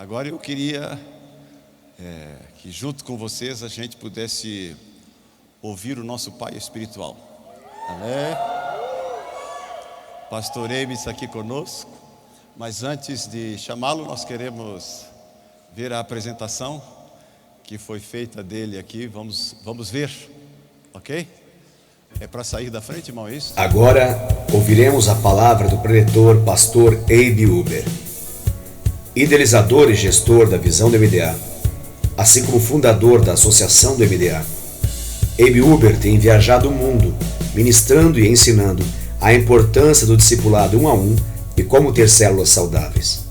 Agora eu queria que junto com vocês a gente pudesse ouvir o nosso Pai espiritual. Amém? Pastor Eibe está aqui conosco, mas antes de chamá-lo, nós queremos ver a apresentação que foi feita dele aqui. Vamos ver, ok? É para sair da frente, irmão, é isso? Agora ouviremos a palavra do preletor pastor Eibe Huber, idealizador e gestor da Visão do MDA, assim como fundador da Associação do MDA. Eibe Huber tem viajado o mundo, ministrando e ensinando a importância do discipulado 1 a 1 e como ter células saudáveis.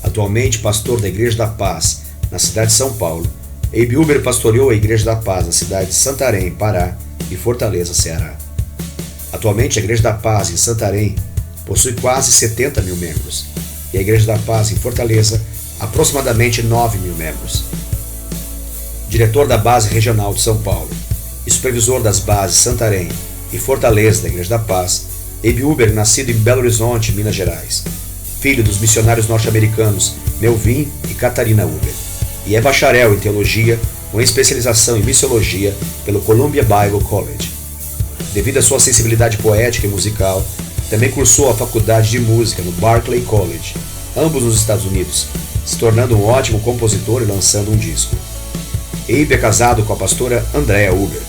Atualmente pastor da Igreja da Paz, na cidade de São Paulo, Eibe Huber pastoreou a Igreja da Paz na cidade de Santarém, Pará, e Fortaleza, Ceará. Atualmente a Igreja da Paz em Santarém possui quase 70 mil membros e a Igreja da Paz em Fortaleza aproximadamente 9 mil membros. Diretor da base regional de São Paulo e supervisor das bases Santarém e Fortaleza da Igreja da Paz, Eibe Huber, nascido em Belo Horizonte, Minas Gerais, filho dos missionários norte-americanos Melvin e Catarina Huber, e é bacharel em teologia com especialização em missiologia pelo Columbia Bible College. Devido à sua sensibilidade poética e musical, também cursou a faculdade de música no Berklee College, ambos nos Estados Unidos, se tornando um ótimo compositor e lançando um disco. Eibe é casado com a pastora Andrea Huber,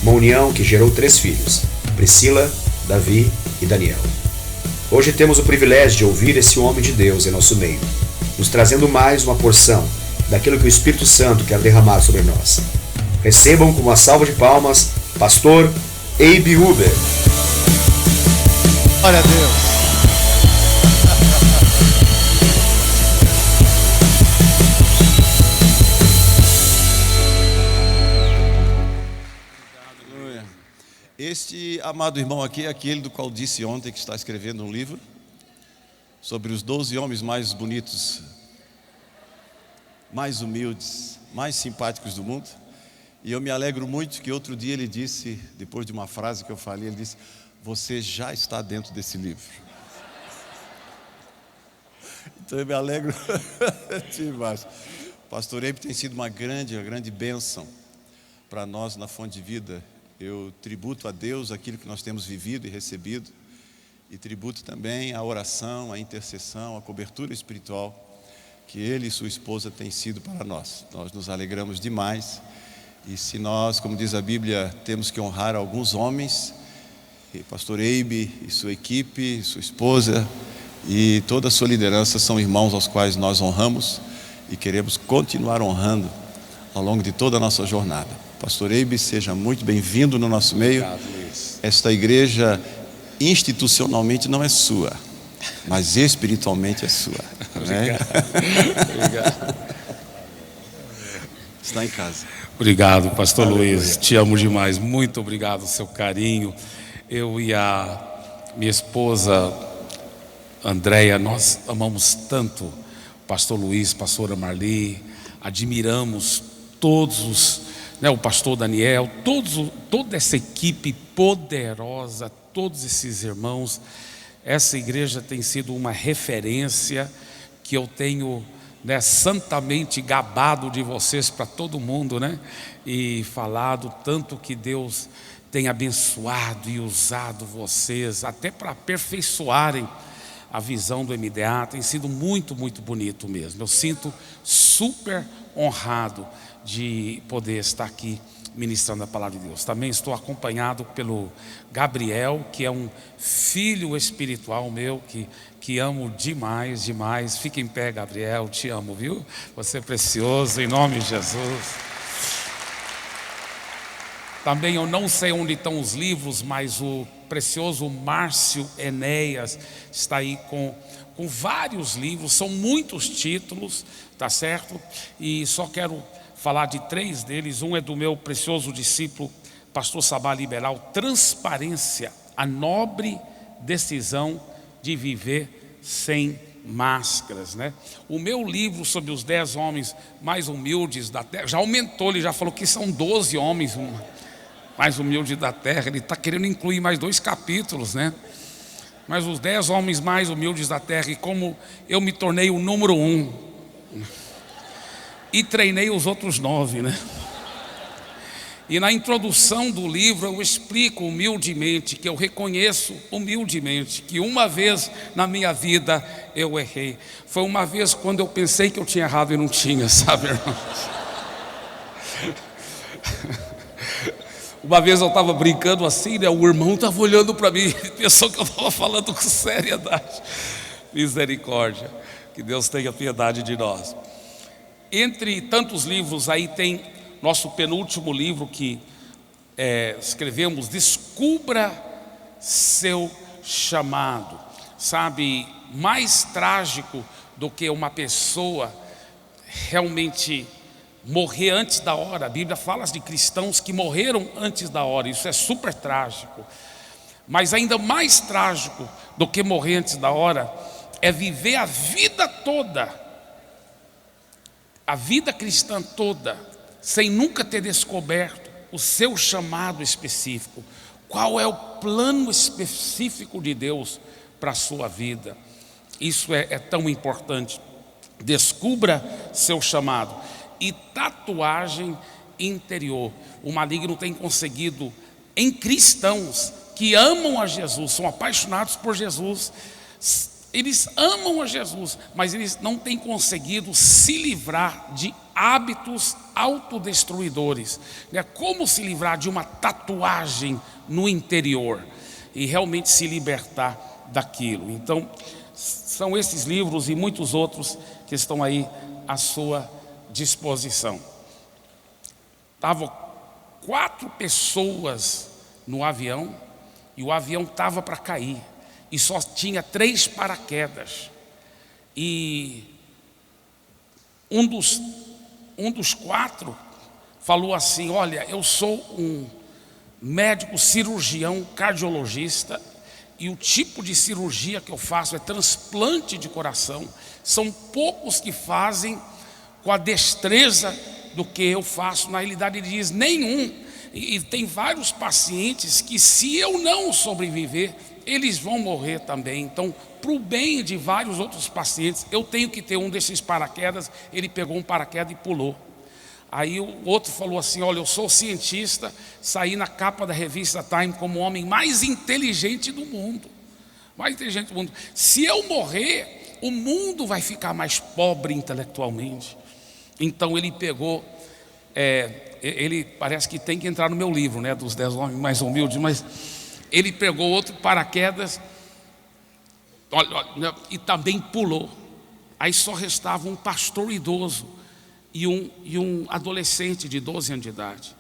uma união que gerou 3 filhos, Priscila, Davi e Daniel. Hoje temos o privilégio de ouvir esse homem de Deus em nosso meio, nos trazendo mais uma porção daquilo que o Espírito Santo quer derramar sobre nós. Recebam com uma salva de palmas, pastor Eibe Huber. Glória a Deus. Aleluia. Este amado irmão aqui é aquele do qual disse ontem que está escrevendo um livro sobre os 12 homens mais bonitos, mais humildes, mais simpáticos do mundo. E eu me alegro muito que outro dia ele disse, depois de uma frase que eu falei, ele disse: você já está dentro desse livro. Então eu me alegro demais. Pastor Eibe tem sido uma grande bênção para nós na Fonte de Vida. Eu tributo a Deus aquilo que nós temos vivido e recebido, e tributo também a oração, a intercessão, a cobertura espiritual que ele e sua esposa têm sido para nós. Nós nos alegramos demais. E se nós, como diz a Bíblia, temos que honrar alguns homens, e pastor Eibe e sua equipe, sua esposa e toda a sua liderança são irmãos aos quais nós honramos e queremos continuar honrando ao longo de toda a nossa jornada. Pastor Eibe, seja muito bem-vindo no nosso meio. Obrigado, Luiz. Esta igreja institucionalmente não é sua, mas espiritualmente é sua. Obrigado. Está em casa. Obrigado, pastor Aleluia. Luiz, te amo demais, muito obrigado pelo seu carinho. Eu e a minha esposa Andréia, nós amamos tanto o pastor Luiz, pastora Marli, admiramos todos o pastor Daniel, toda essa equipe poderosa, todos esses irmãos. Essa igreja tem sido uma referência que eu tenho santamente gabado de vocês para todo mundo, e falado tanto que Deus tem abençoado e usado vocês até para aperfeiçoarem a visão do MDA. Tem sido muito bonito mesmo. Eu sinto super honrado de poder estar aqui ministrando a palavra de Deus. Também estou acompanhado pelo Gabriel, que é um filho espiritual meu, que amo demais. Fica em pé, Gabriel, te amo, viu? Você é precioso, em nome de Jesus. Também eu não sei onde estão os livros, mas o precioso Márcio Enéas está aí com vários livros, são muitos títulos, tá certo? E só quero falar de 3 deles. Um é do meu precioso discípulo, pastor Sabá Liberal, Transparência, a nobre decisão de viver sem máscaras, O meu livro sobre os 10 homens mais humildes da terra, já aumentou, ele já falou que são 12 homens mais humildes da terra. Ele está querendo incluir mais 2 capítulos, Mas os 10 homens mais humildes da terra, e como eu me tornei o número 1, e treinei os outros 9, né? E na introdução do livro eu explico humildemente, que eu reconheço humildemente, que uma vez na minha vida eu errei. Foi uma vez quando eu pensei que eu tinha errado e não tinha, sabe, irmãos? Uma vez eu estava brincando assim, né? O irmão estava olhando para mim, ele pensou que eu estava falando com seriedade. Misericórdia, que Deus tenha piedade de nós. Entre tantos livros aí tem nosso penúltimo livro que escrevemos, Descubra Seu Chamado. Sabe, mais trágico do que uma pessoa realmente morrer antes da hora. A Bíblia fala de cristãos que morreram antes da hora, isso é super trágico. Mas ainda mais trágico do que morrer antes da hora é viver a vida toda, a vida cristã toda, sem nunca ter descoberto o seu chamado específico. Qual é o plano específico de Deus para a sua vida? Isso é tão importante. Descubra seu chamado. E tatuagem interior. O maligno tem conseguido em cristãos que amam a Jesus, são apaixonados por Jesus, eles amam a Jesus, mas eles não têm conseguido se livrar de hábitos autodestruidores. Como se livrar de uma tatuagem no interior e realmente se libertar daquilo? Então, são esses livros e muitos outros que estão aí à sua disposição. Estavam 4 pessoas no avião e o avião estava para cair e só tinha 3 paraquedas. E um dos 4 falou assim: olha, eu sou um médico cirurgião cardiologista e o tipo de cirurgia que eu faço é transplante de coração. São poucos que fazem com a destreza do que eu faço. Na realidade ele diz nenhum. E tem vários pacientes que, se eu não sobreviver, eles vão morrer também. Então, para o bem de vários outros pacientes, eu tenho que ter um desses paraquedas. Ele pegou um paraquedas e pulou. Aí o outro falou assim: olha, eu sou cientista, saí na capa da revista Time como o homem mais inteligente do mundo. Mais inteligente do mundo. Se eu morrer, o mundo vai ficar mais pobre intelectualmente. Então ele pegou, ele parece que tem que entrar no meu livro, né, dos 10 homens mais humildes, mas ele pegou outro paraquedas, e também pulou. Aí só restava um pastor idoso e um adolescente de 12 anos de idade.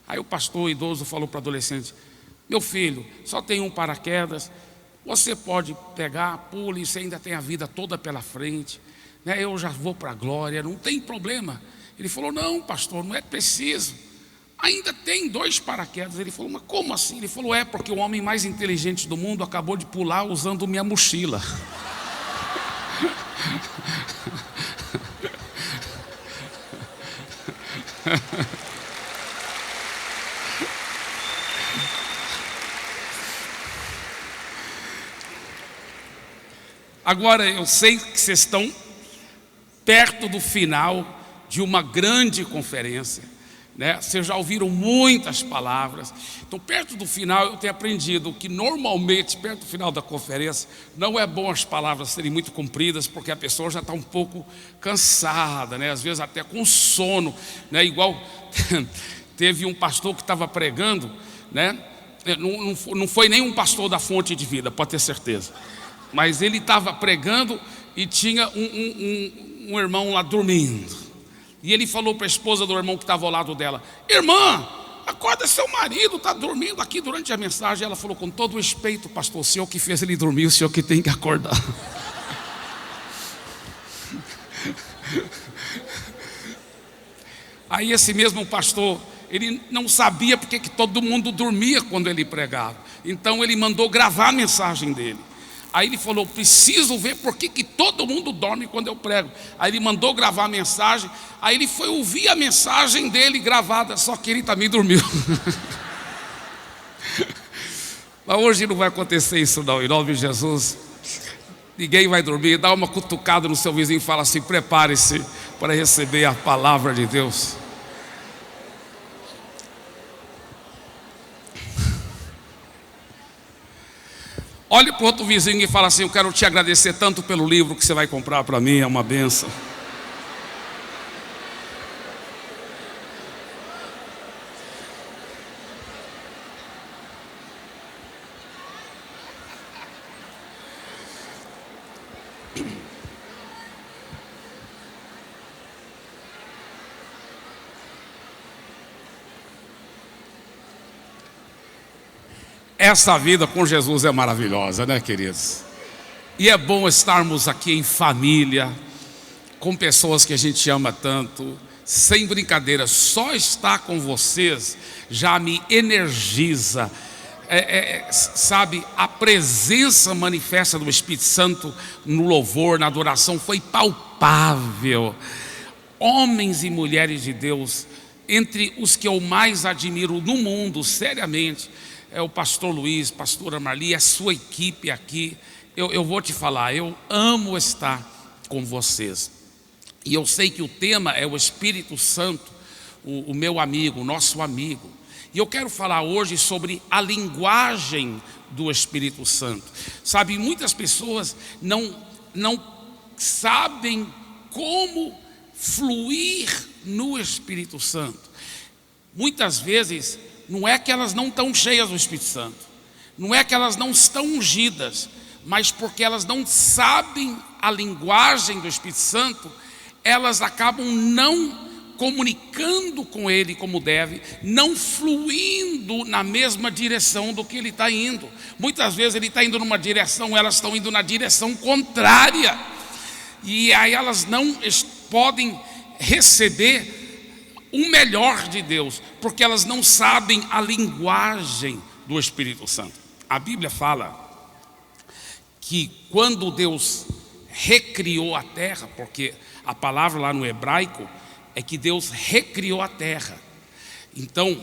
Aí o pastor idoso falou para o adolescente: meu filho, só tem um paraquedas, você pode pegar, pula, e você ainda tem a vida toda pela frente, né? Eu já vou para a glória, não tem problema. Ele falou: não, pastor, não é preciso, ainda tem 2 paraquedas. Ele falou: mas como assim? Ele falou: porque o homem mais inteligente do mundo acabou de pular usando minha mochila. Agora eu sei que vocês estão perto do final de uma grande conferência, né? Vocês já ouviram muitas palavras. Então, perto do final, eu tenho aprendido que normalmente, perto do final da conferência, não é bom as palavras serem muito compridas, porque a pessoa já está um pouco cansada, né? Às vezes até com sono, né? Igual teve um pastor que estava pregando, né? Não foi nenhum pastor da Fonte de Vida, pode ter certeza. Mas ele estava pregando e tinha um irmão lá dormindo. E ele falou para a esposa do irmão que estava ao lado dela: irmã, acorda, seu marido está dormindo aqui durante a mensagem. Ela falou: com todo respeito, pastor, o senhor que fez ele dormir, o senhor que tem que acordar. Aí esse mesmo pastor, ele não sabia porque que todo mundo dormia quando ele pregava. Então ele mandou gravar a mensagem dele. Aí ele falou: preciso ver por que todo mundo dorme quando eu prego. Aí ele mandou gravar a mensagem. Aí ele foi ouvir a mensagem dele gravada, só que ele também dormiu. Mas hoje não vai acontecer isso não, em nome de Jesus. ninguém vai dormir. Dá uma cutucada no seu vizinho e fala assim: prepare-se para receber a palavra de Deus. Olhe para o outro vizinho e fala assim: eu quero te agradecer tanto pelo livro que você vai comprar para mim, é uma bênção. Essa vida com Jesus é maravilhosa, né, queridos? E é bom estarmos aqui em família, com pessoas que a gente ama tanto. Sem brincadeira, só estar com vocês já me energiza. Sabe, a presença manifesta do Espírito Santo no louvor, na adoração, foi palpável. Homens e mulheres de Deus, entre os que eu mais admiro no mundo, seriamente, é o pastor Luiz, pastora Marli, a sua equipe aqui. Eu vou te falar, eu amo estar com vocês. E eu sei que o tema é o Espírito Santo, o meu amigo, o nosso amigo. E eu quero falar hoje sobre a linguagem do Espírito Santo. Sabe, muitas pessoas não sabem como fluir no Espírito Santo. Muitas vezes, não é que elas não estão cheias do Espírito Santo, não é que elas não estão ungidas, mas porque elas não sabem a linguagem do Espírito Santo, elas acabam não comunicando com Ele como deve, não fluindo na mesma direção do que Ele está indo. Muitas vezes Ele está indo numa direção, elas estão indo na direção contrária, e aí elas não podem receber o melhor de Deus, porque elas não sabem a linguagem do Espírito Santo. A Bíblia fala que quando Deus recriou a terra, porque a palavra lá no hebraico é que Deus recriou a terra. Então,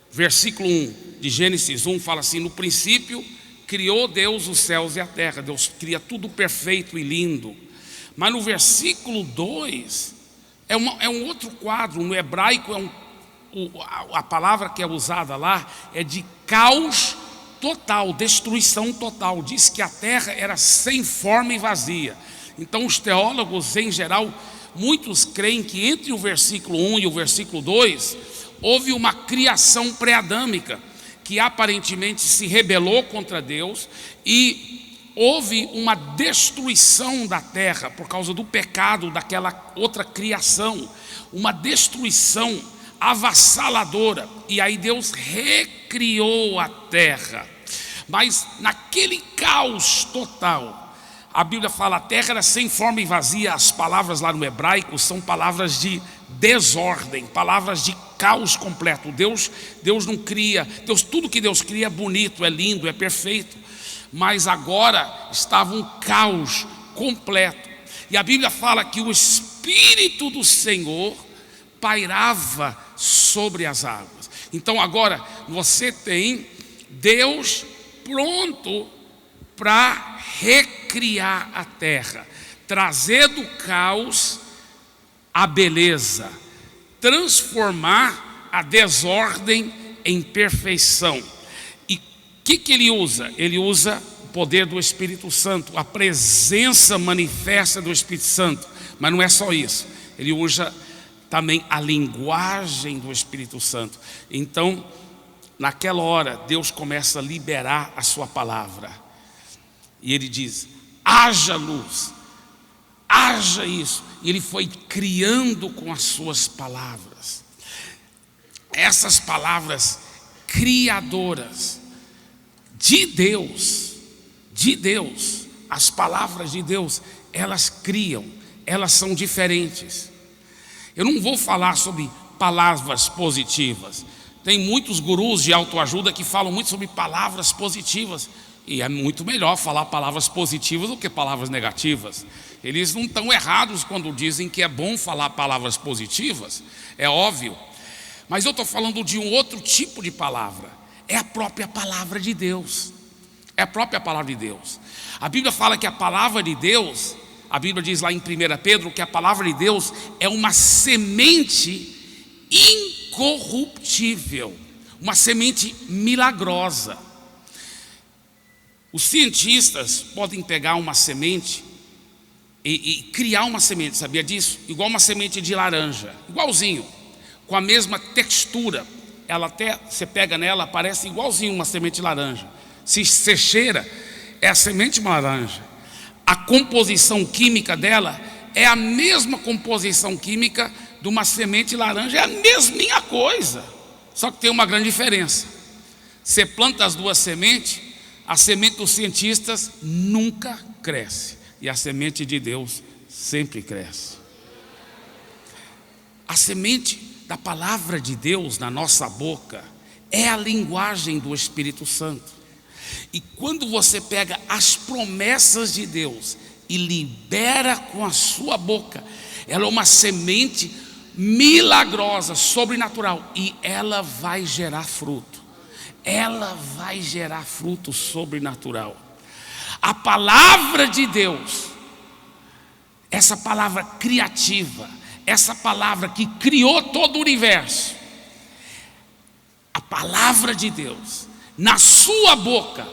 versículo 1 de Gênesis 1 fala assim: no princípio criou Deus os céus e a terra. Deus cria tudo perfeito e lindo. Mas no versículo 2 é um outro quadro. No hebraico a palavra que é usada lá é de caos total, destruição total. Diz que a terra era sem forma e vazia. Então os teólogos em geral, muitos creem que entre o versículo 1 e o versículo 2 houve uma criação pré-adâmica que aparentemente se rebelou contra Deus, e houve uma destruição da terra por causa do pecado daquela outra criação, uma destruição avassaladora, e aí Deus recriou a terra. Mas naquele caos total, a Bíblia fala, a terra era sem forma e vazia. As palavras lá no hebraico são palavras de desordem, palavras de caos completo. Deus não cria, tudo que Deus cria é bonito, é lindo, é perfeito, mas agora estava um caos completo. E a Bíblia fala que o Espírito do Senhor pairava sobre as águas. Então agora você tem Deus pronto para recriar a terra, trazer do caos a beleza, transformar a desordem em perfeição. E o que ele usa? Ele usa o poder do Espírito Santo, a presença manifesta do Espírito Santo. Mas não é só isso, ele usa também a linguagem do Espírito Santo. Então, naquela hora, Deus começa a liberar a sua palavra, e ele diz: haja luz, haja isso. E ele foi criando com as suas palavras. Essas palavras criadoras de Deus, as palavras de Deus, elas criam, elas são diferentes. Eu não vou falar sobre palavras positivas. Tem muitos gurus de autoajuda que falam muito sobre palavras positivas, e é muito melhor falar palavras positivas do que palavras negativas. Eles não estão errados quando dizem que é bom falar palavras positivas, é óbvio. Mas eu estou falando de um outro tipo de palavra. É a própria palavra de Deus. é a própria palavra de Deus. A Bíblia fala que a palavra de Deus, a Bíblia diz lá em 1 Pedro que a palavra de Deus é uma semente incorruptível, uma semente milagrosa. Os cientistas podem pegar uma semente e criar uma semente, sabia disso? Igual uma semente de laranja, igualzinho, com a mesma textura. Ela até, você pega nela, parece igualzinho uma semente de laranja. Se você cheira, é a semente de laranja. A composição química dela é a mesma composição química de uma semente de laranja, é a mesminha coisa. Só que tem uma grande diferença. Você planta as duas sementes, a semente dos cientistas nunca cresce, e a semente de Deus sempre cresce. A semente da palavra de Deus na nossa boca é a linguagem do Espírito Santo. E quando você pega as promessas de Deus e libera com a sua boca, ela é uma semente milagrosa, sobrenatural, e ela vai gerar fruto. Ela vai gerar fruto sobrenatural. A palavra de Deus, essa palavra criativa, essa palavra que criou todo o universo, a palavra de Deus, na sua boca,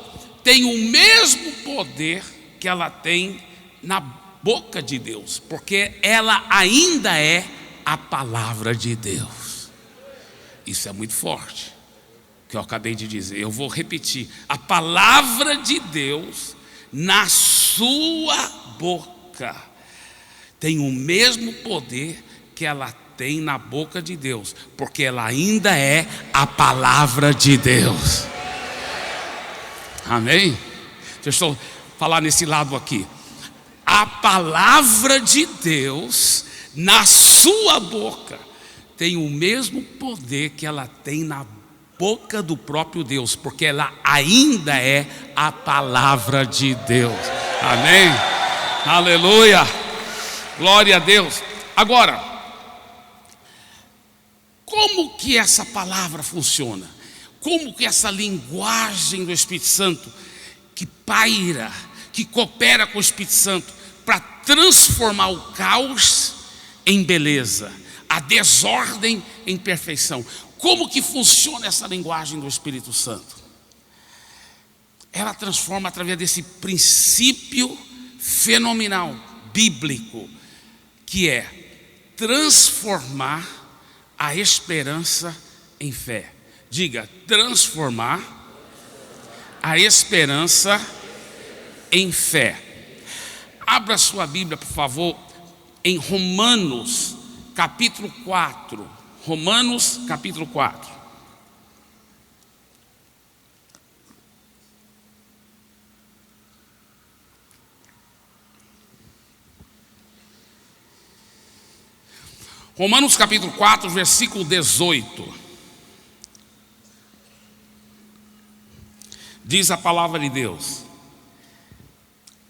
tem o mesmo poder que ela tem na boca de Deus, porque ela ainda é a palavra de Deus. Isso é muito forte, que eu acabei de dizer. Eu vou repetir: a palavra de Deus na sua boca tem o mesmo poder que ela tem na boca de Deus, porque ela ainda é a palavra de Deus. Amém? Deixa eu falar nesse lado aqui. A palavra de Deus na sua boca tem o mesmo poder que ela tem na boca do próprio Deus, porque ela ainda é a palavra de Deus. Amém? Aleluia! Glória a Deus. Agora, como que essa palavra funciona? Como que essa linguagem do Espírito Santo, que paira, que coopera com o Espírito Santo para transformar o caos em beleza, a desordem em perfeição? Como que funciona essa linguagem do Espírito Santo? Ela transforma através desse princípio fenomenal, bíblico, que é transformar a esperança em fé. Diga: transformar a esperança em fé. Abra sua Bíblia, por favor, em Romanos capítulo 4. Romanos capítulo 4. Romanos capítulo 4, versículo 18. Diz a palavra de Deus: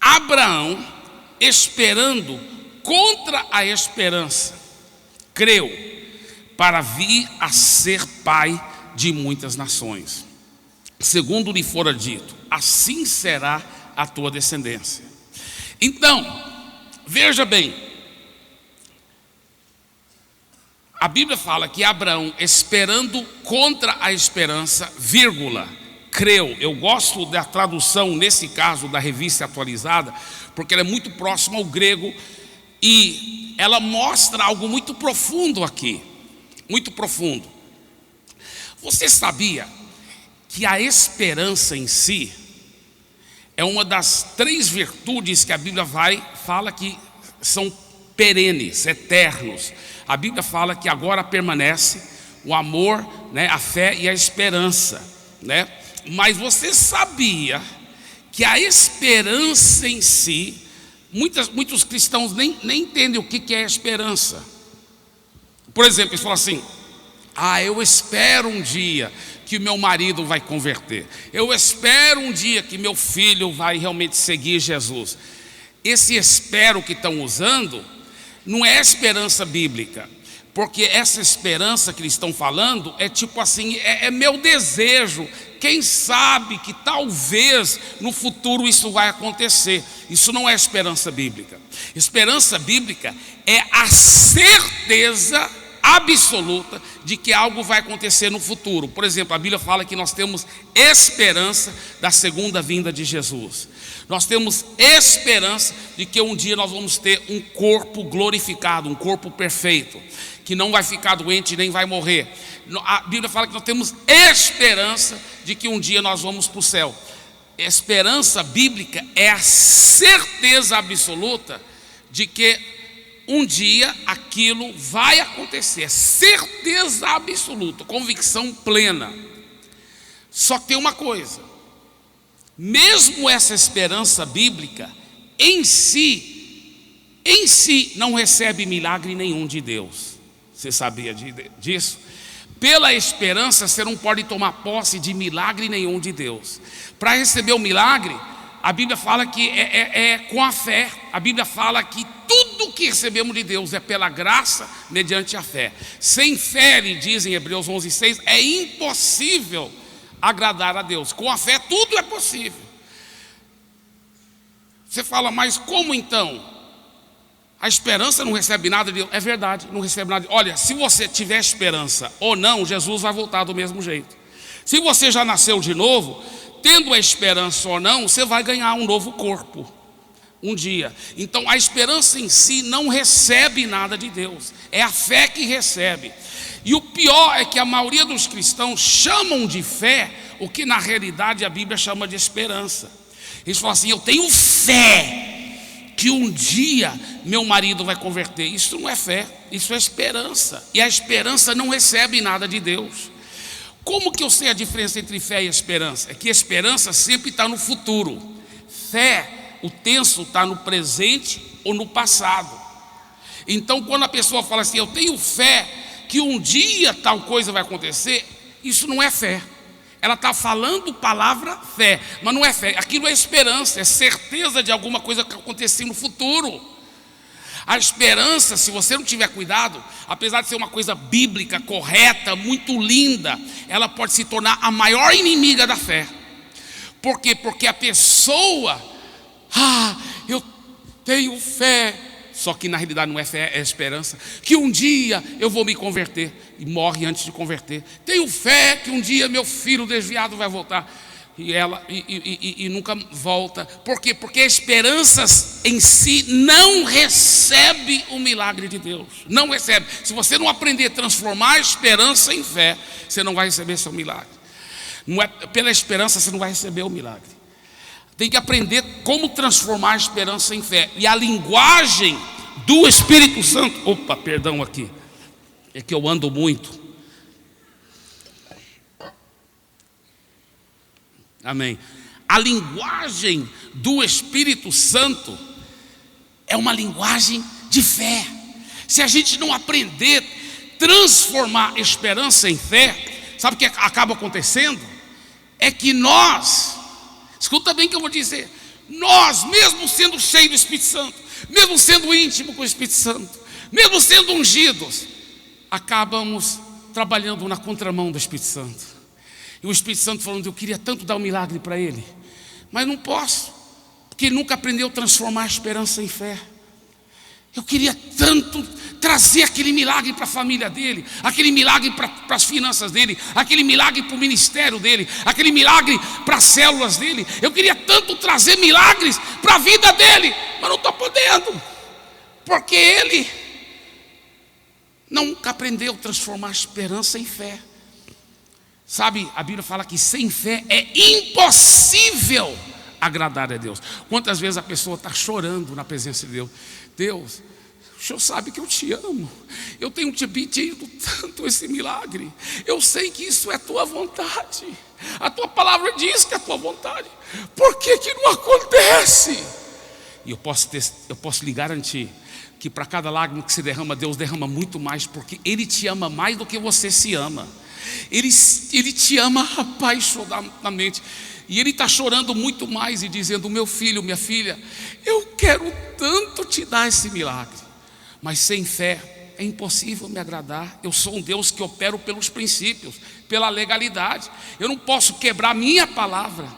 Abraão, esperando contra a esperança, creu para vir a ser pai de muitas nações, segundo lhe fora dito: assim será a tua descendência. Então, veja bem, a Bíblia fala que Abraão, esperando contra a esperança, vírgula, creu. Eu gosto da tradução, nesse caso, da Revista Atualizada, porque ela é muito próxima ao grego e ela mostra algo muito profundo aqui, muito profundo. Você sabia que a esperança em si é uma das 3 virtudes que a Bíblia fala que são perenes, eternos? A Bíblia fala que agora permanece o amor, né, a fé e a esperança, né? Mas você sabia que a esperança em si, muitos cristãos nem entendem o que é esperança. Por exemplo, eles falam assim: eu espero um dia que o meu marido vai converter, eu espero um dia que meu filho vai realmente seguir Jesus. Esse espero que estão usando não é esperança bíblica, porque essa esperança que eles estão falando é tipo assim, é meu desejo quem sabe que talvez no futuro isso vai acontecer. Isso não é esperança bíblica. Esperança bíblica é a certeza absoluta de que algo vai acontecer no futuro. Por exemplo, a Bíblia fala que nós temos esperança da segunda vinda de Jesus. Nós temos esperança de que um dia nós vamos ter um corpo glorificado, um corpo perfeito, que não vai ficar doente nem vai morrer. A Bíblia fala que nós temos esperança de que um dia nós vamos para o céu. Esperança bíblica é a certeza absoluta de que um dia aquilo vai acontecer. É certeza absoluta, convicção plena. Só que tem uma coisa: mesmo essa esperança bíblica em si não recebe milagre nenhum de Deus. Você sabia disso? Pela esperança você não pode tomar posse de milagre nenhum de Deus. Para receber o milagre, a Bíblia fala que é com a fé. A Bíblia fala que tudo que recebemos de Deus é pela graça, mediante a fé. Sem fé, ele diz em Hebreus 11:6, é impossível agradar a Deus. Com a fé tudo é possível. Você fala, mas como então? A esperança não recebe nada de Deus. É verdade, não recebe nada. Olha, se você tiver esperança ou não, Jesus vai voltar do mesmo jeito. Se você já nasceu de novo, tendo a esperança ou não, você vai ganhar um novo corpo um dia. Então a esperança em si não recebe nada de Deus, é a fé que recebe. E o pior é que a maioria dos cristãos chamam de fé o que na realidade a Bíblia chama de esperança. Eles falam assim: eu tenho fé que um dia meu marido vai converter. Isso não é fé, isso é esperança. E a esperança não recebe nada de Deus. Como que eu sei a diferença entre fé e esperança? É que a esperança sempre está no futuro. Fé, o tenso está no presente ou no passado. Então quando a pessoa fala assim: eu tenho fé que um dia tal coisa vai acontecer, isso não é fé. Ela está falando palavra fé, mas não é fé. Aquilo é esperança, é certeza de alguma coisa que acontecer no futuro. A esperança, se você não tiver cuidado, apesar de ser uma coisa bíblica, correta, muito linda, ela pode se tornar a maior inimiga da fé. Por quê? Porque a pessoa, eu tenho fé, só que na realidade não é fé, é esperança, que um dia eu vou me converter, e morre antes de converter. Tenho fé que um dia meu filho desviado vai voltar, e nunca volta. Por quê? Porque a esperança em si não recebe o milagre de Deus. Não recebe. Se você não aprender a transformar a esperança em fé, você não vai receber seu milagre. Não é pela esperança, você não vai receber o milagre. Tem que aprender como transformar a esperança em fé. E a linguagem do Espírito Santo... Opa, perdão aqui. É que eu ando muito. Amém. A linguagem do Espírito Santo é uma linguagem de fé. Se a gente não aprender a transformar esperança em fé, sabe o que acaba acontecendo? É que nós, escuta bem o que eu vou dizer, nós, mesmo sendo cheios do Espírito Santo, mesmo sendo íntimo com o Espírito Santo, mesmo sendo ungidos, acabamos trabalhando na contramão do Espírito Santo. E o Espírito Santo falando: eu queria tanto dar um milagre para ele, mas não posso, porque ele nunca aprendeu a transformar a esperança em fé. Eu queria tanto trazer aquele milagre para a família dele, aquele milagre para as finanças dele, aquele milagre para o ministério dele, aquele milagre para as células dele. Eu queria tanto trazer milagres para a vida dele, mas não estou podendo, porque ele nunca aprendeu a transformar a esperança em fé. Sabe, a Bíblia fala que sem fé é impossível agradar a Deus. Quantas vezes a pessoa está chorando na presença de Deus: Deus, o Senhor sabe que eu te amo, eu tenho te pedido tanto esse milagre, eu sei que isso é a tua vontade, a tua palavra diz que é a tua vontade, por que que não acontece? E eu posso lhe garantir que para cada lágrima que se derrama, Deus derrama muito mais, porque Ele te ama mais do que você se ama. Ele te ama apaixonadamente, e Ele está chorando muito mais e dizendo: meu filho, minha filha, eu quero tanto te dar esse milagre, mas sem fé é impossível me agradar. Eu sou um Deus que opero pelos princípios, pela legalidade. Eu não posso quebrar minha palavra.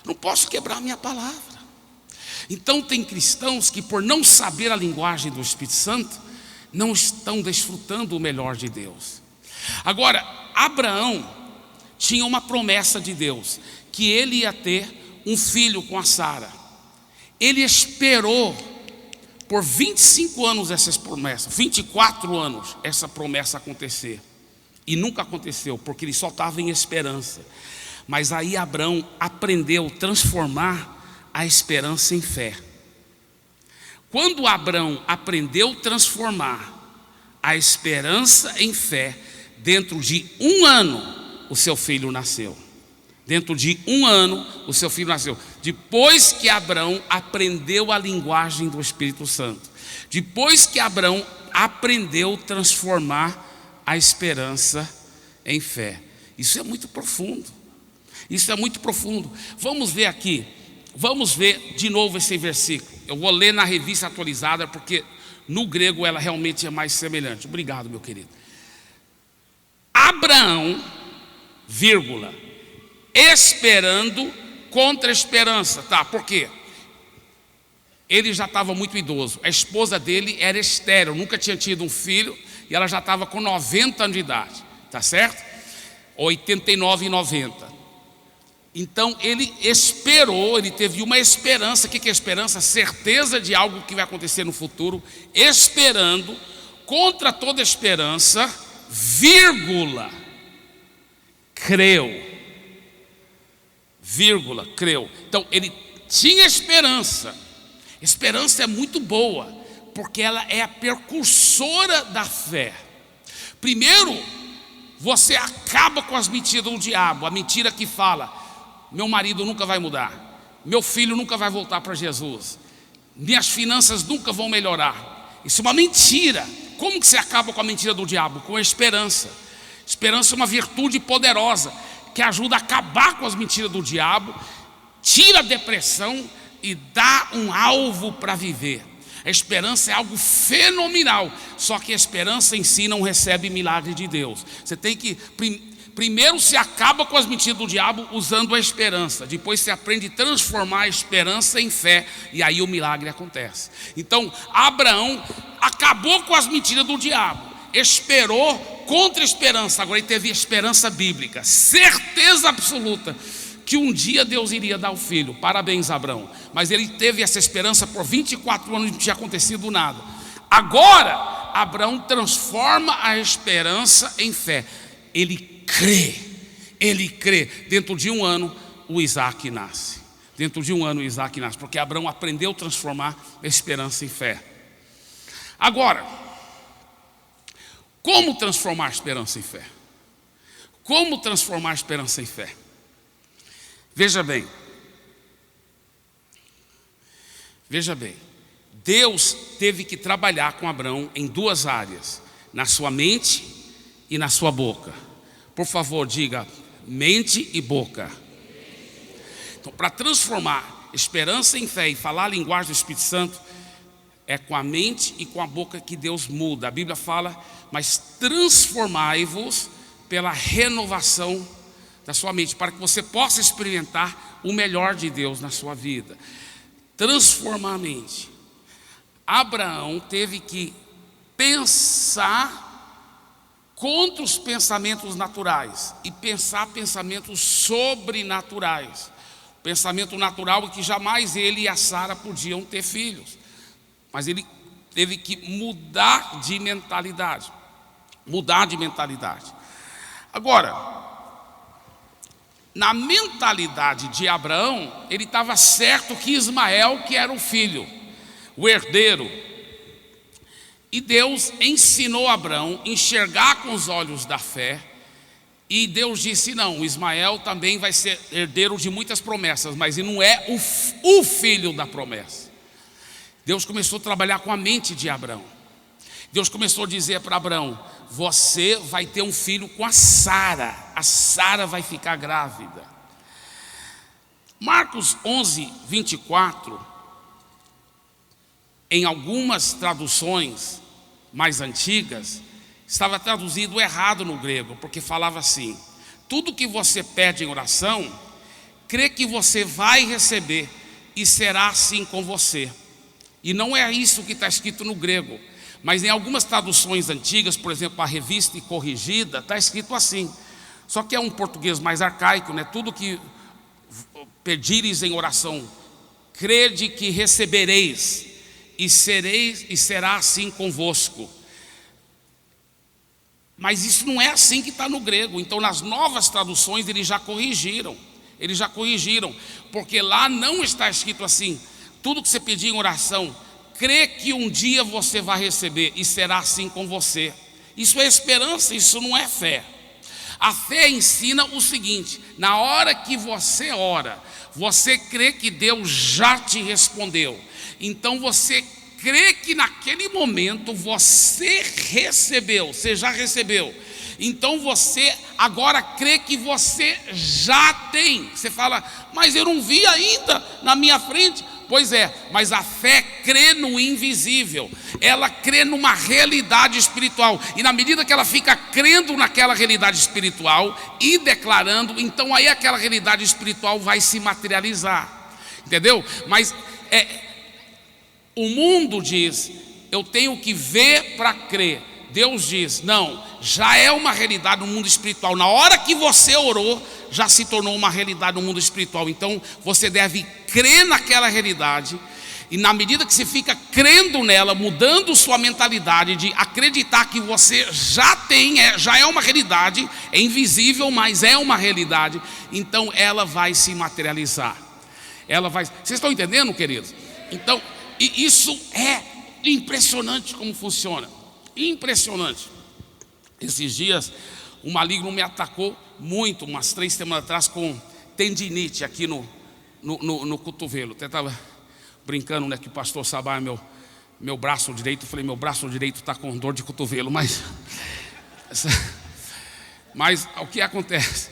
Não posso quebrar minha palavra. Então tem cristãos que, por não saber a linguagem do Espírito Santo, não estão desfrutando o melhor de Deus. Agora, Abraão tinha uma promessa de Deus, que ele ia ter um filho com a Sara. Ele esperou por 25 anos essa promessa, 24 anos essa promessa acontecer. E nunca aconteceu, porque ele só estava em esperança. Mas aí Abraão aprendeu a transformar a esperança em fé. Quando Abraão aprendeu a transformar a esperança em fé, dentro de 1 ano o seu filho nasceu. Dentro de 1 ano o seu filho nasceu. Depois que Abraão aprendeu a linguagem do Espírito Santo. Depois que Abraão aprendeu a transformar a esperança em fé. Isso é muito profundo. Isso é muito profundo. Vamos ver aqui. Vamos ver de novo esse versículo. Eu vou ler na revista atualizada, porque no grego ela realmente é mais semelhante. Obrigado, meu querido. Abraão, vírgula, esperando contra a esperança. Tá, por quê? Ele já estava muito idoso. A esposa dele era estéril, nunca tinha tido um filho, e ela já estava com 90 anos de idade. Tá certo? 89 e 90. Então ele esperou, ele teve uma esperança. O que é esperança? Certeza de algo que vai acontecer no futuro. Esperando, contra toda esperança, vírgula, creu. Vírgula, creu. Então ele tinha esperança. Esperança é muito boa, porque ela é a precursora da fé. Primeiro, você acaba com as mentiras do diabo. A mentira que fala: meu marido nunca vai mudar, meu filho nunca vai voltar para Jesus, minhas finanças nunca vão melhorar. Isso é uma mentira. Como que você acaba com a mentira do diabo? Com a esperança. Esperança é uma virtude poderosa que ajuda a acabar com as mentiras do diabo, tira a depressão e dá um alvo para viver. A esperança é algo fenomenal. Só que a esperança em si não recebe milagre de Deus. Você tem que primeiro se acaba com as mentiras do diabo usando a esperança. Depois você aprende a transformar a esperança em fé, e aí o milagre acontece. Então Abraão acabou com as mentiras do diabo, esperou contra a esperança. Agora ele teve esperança bíblica, certeza absoluta que um dia Deus iria dar o filho. Parabéns, Abraão. Mas ele teve essa esperança por 24 anos e não tinha acontecido nada. Agora Abraão transforma a esperança em fé. Ele crê. Dentro de 1 ano o Isaac nasce. Dentro de 1 ano o Isaac nasce, porque Abraão aprendeu a transformar a esperança em fé. Agora, como transformar a esperança em fé? Como transformar a esperança em fé? Veja bem, Deus teve que trabalhar com Abraão em 2 áreas: na sua mente e na sua boca. Por favor, diga mente e boca. Então, para transformar esperança em fé e falar a linguagem do Espírito Santo, é com a mente e com a boca que Deus muda. A Bíblia fala: mas transformai-vos pela renovação da sua mente, para que você possa experimentar o melhor de Deus na sua vida. Transformar a mente. Abraão teve que pensar contra os pensamentos naturais e pensar pensamentos sobrenaturais. O pensamento natural é que jamais ele e a Sara podiam ter filhos, mas ele teve que mudar de mentalidade. Agora, na mentalidade de Abraão, ele estava certo que Ismael que era o filho, o herdeiro. E Deus ensinou Abraão a enxergar com os olhos da fé. E Deus disse: não, Ismael também vai ser herdeiro de muitas promessas, mas ele não é o filho da promessa. Deus começou a trabalhar com a mente de Abraão. Deus começou a dizer para Abraão: você vai ter um filho com a Sara vai ficar grávida. Marcos 11, 24, em algumas traduções, mais antigas, estava traduzido errado no grego, porque falava assim: tudo que você pede em oração, crê que você vai receber, e será assim com você. E não é isso que está escrito no grego, mas em algumas traduções antigas, por exemplo, a Revista e Corrigida, está escrito assim. Só que é um português mais arcaico, né? Tudo que pedires em oração, crede que recebereis, e será assim convosco. Mas isso não é assim que está no grego. Então nas novas traduções eles já corrigiram, porque lá não está escrito assim: tudo que você pedir em oração, crê que um dia você vai receber, e será assim com você. Isso é esperança, isso não é fé. A fé ensina o seguinte: na hora que você ora, você crê que Deus já te respondeu. Então você crê que naquele momento você recebeu, você já recebeu. Então você agora crê que você já tem. Você fala: mas eu não vi ainda na minha frente. Pois é, mas a fé crê no invisível, ela crê numa realidade espiritual, e na medida que ela fica crendo naquela realidade espiritual e declarando, então aí aquela realidade espiritual vai se materializar, entendeu? Mas o mundo diz: eu tenho que ver para crer. Deus diz: não, já é uma realidade no mundo espiritual. Na hora que você orou, já se tornou uma realidade no mundo espiritual. Então você deve crer naquela realidade, e na medida que você fica crendo nela, mudando sua mentalidade de acreditar que você já tem, já é uma realidade, é invisível, mas é uma realidade, então ela vai se materializar. Vocês estão entendendo, queridos? Então, e isso é impressionante como funciona. Impressionante. Esses dias o maligno me atacou muito, umas 3 semanas atrás, com tendinite aqui no cotovelo. Até estava brincando, né, que o pastor Sabá é meu braço direito. Eu falei: meu braço direito está com dor de cotovelo. Mas o que acontece?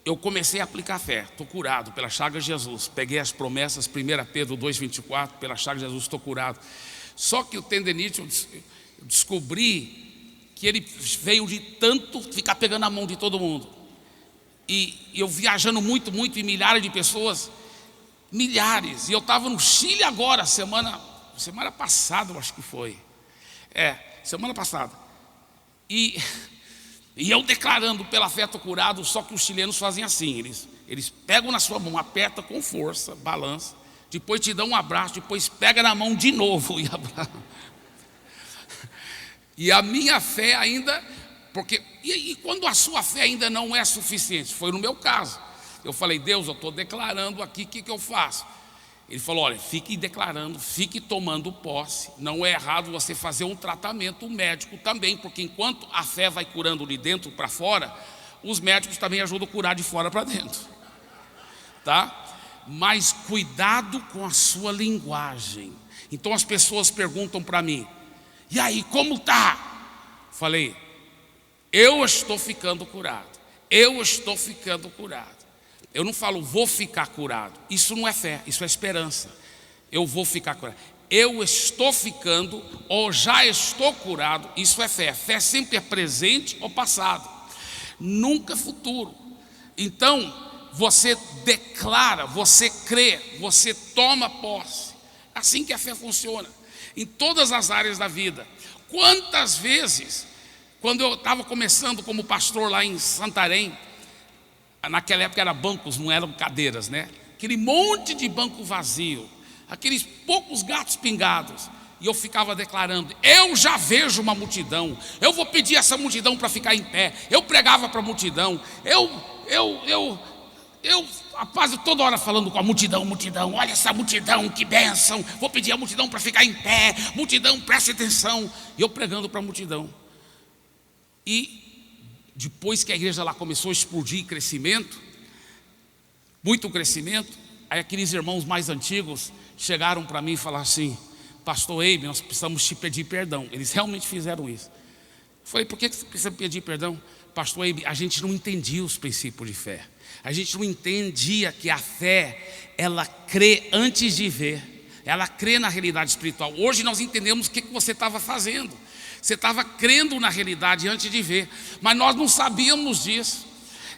Eu comecei a aplicar fé. Estou curado pela chaga de Jesus. Peguei as promessas, 1 Pedro 2,24, pela chaga de Jesus estou curado. Só que o tendinite, eu descobri que ele veio de tanto ficar pegando a mão de todo mundo. E eu viajando muito, e milhares de pessoas, milhares. E eu estava no Chile agora, semana passada, eu acho que foi. Semana passada. E eu declarando pela fé estou curado. Só que os chilenos fazem assim: eles pegam na sua mão, aperta com força, balança, depois te dão um abraço, depois pega na mão de novo e abraça. E a minha fé ainda, porque e quando a sua fé ainda não é suficiente, foi no meu caso. Eu falei: Deus, eu estou declarando aqui, o que eu faço? Ele falou: olha, fique declarando, fique tomando posse. Não é errado você fazer um tratamento médico também, porque enquanto a fé vai curando de dentro para fora, os médicos também ajudam a curar de fora para dentro, tá? Mas cuidado com a sua linguagem. Então as pessoas perguntam para mim: e aí, como tá? Falei: eu estou ficando curado. Eu estou ficando curado. Eu não falo vou ficar curado. Isso não é fé, isso é esperança. Eu vou ficar curado. Eu estou ficando ou já estou curado, isso é fé. Fé sempre é presente ou passado, nunca futuro. Então você declara, você crê, você toma posse. Assim que a fé funciona em todas as áreas da vida. Quantas vezes, quando eu estava começando como pastor lá em Santarém, naquela época eram bancos, não eram cadeiras, né? Aquele monte de banco vazio, aqueles poucos gatos pingados, e eu ficava declarando: eu já vejo uma multidão, eu vou pedir essa multidão para ficar em pé. Eu pregava para a multidão, rapaz, toda hora falando com a multidão: olha essa multidão, que bênção, vou pedir a multidão para ficar em pé, multidão, preste atenção. E eu pregando para a multidão. E depois que a igreja lá começou a explodir crescimento, muito crescimento, aí aqueles irmãos mais antigos chegaram para mim e falaram assim: pastor Eibe, nós precisamos te pedir perdão. Eles realmente fizeram isso. Eu falei: por que você precisa pedir perdão? Pastor Eibe, a gente não entendia os princípios de fé. A gente não entendia que a fé, ela crê antes de ver. Ela crê na realidade espiritual. Hoje nós entendemos o que você estava fazendo. Você estava crendo na realidade antes de ver, mas nós não sabíamos disso.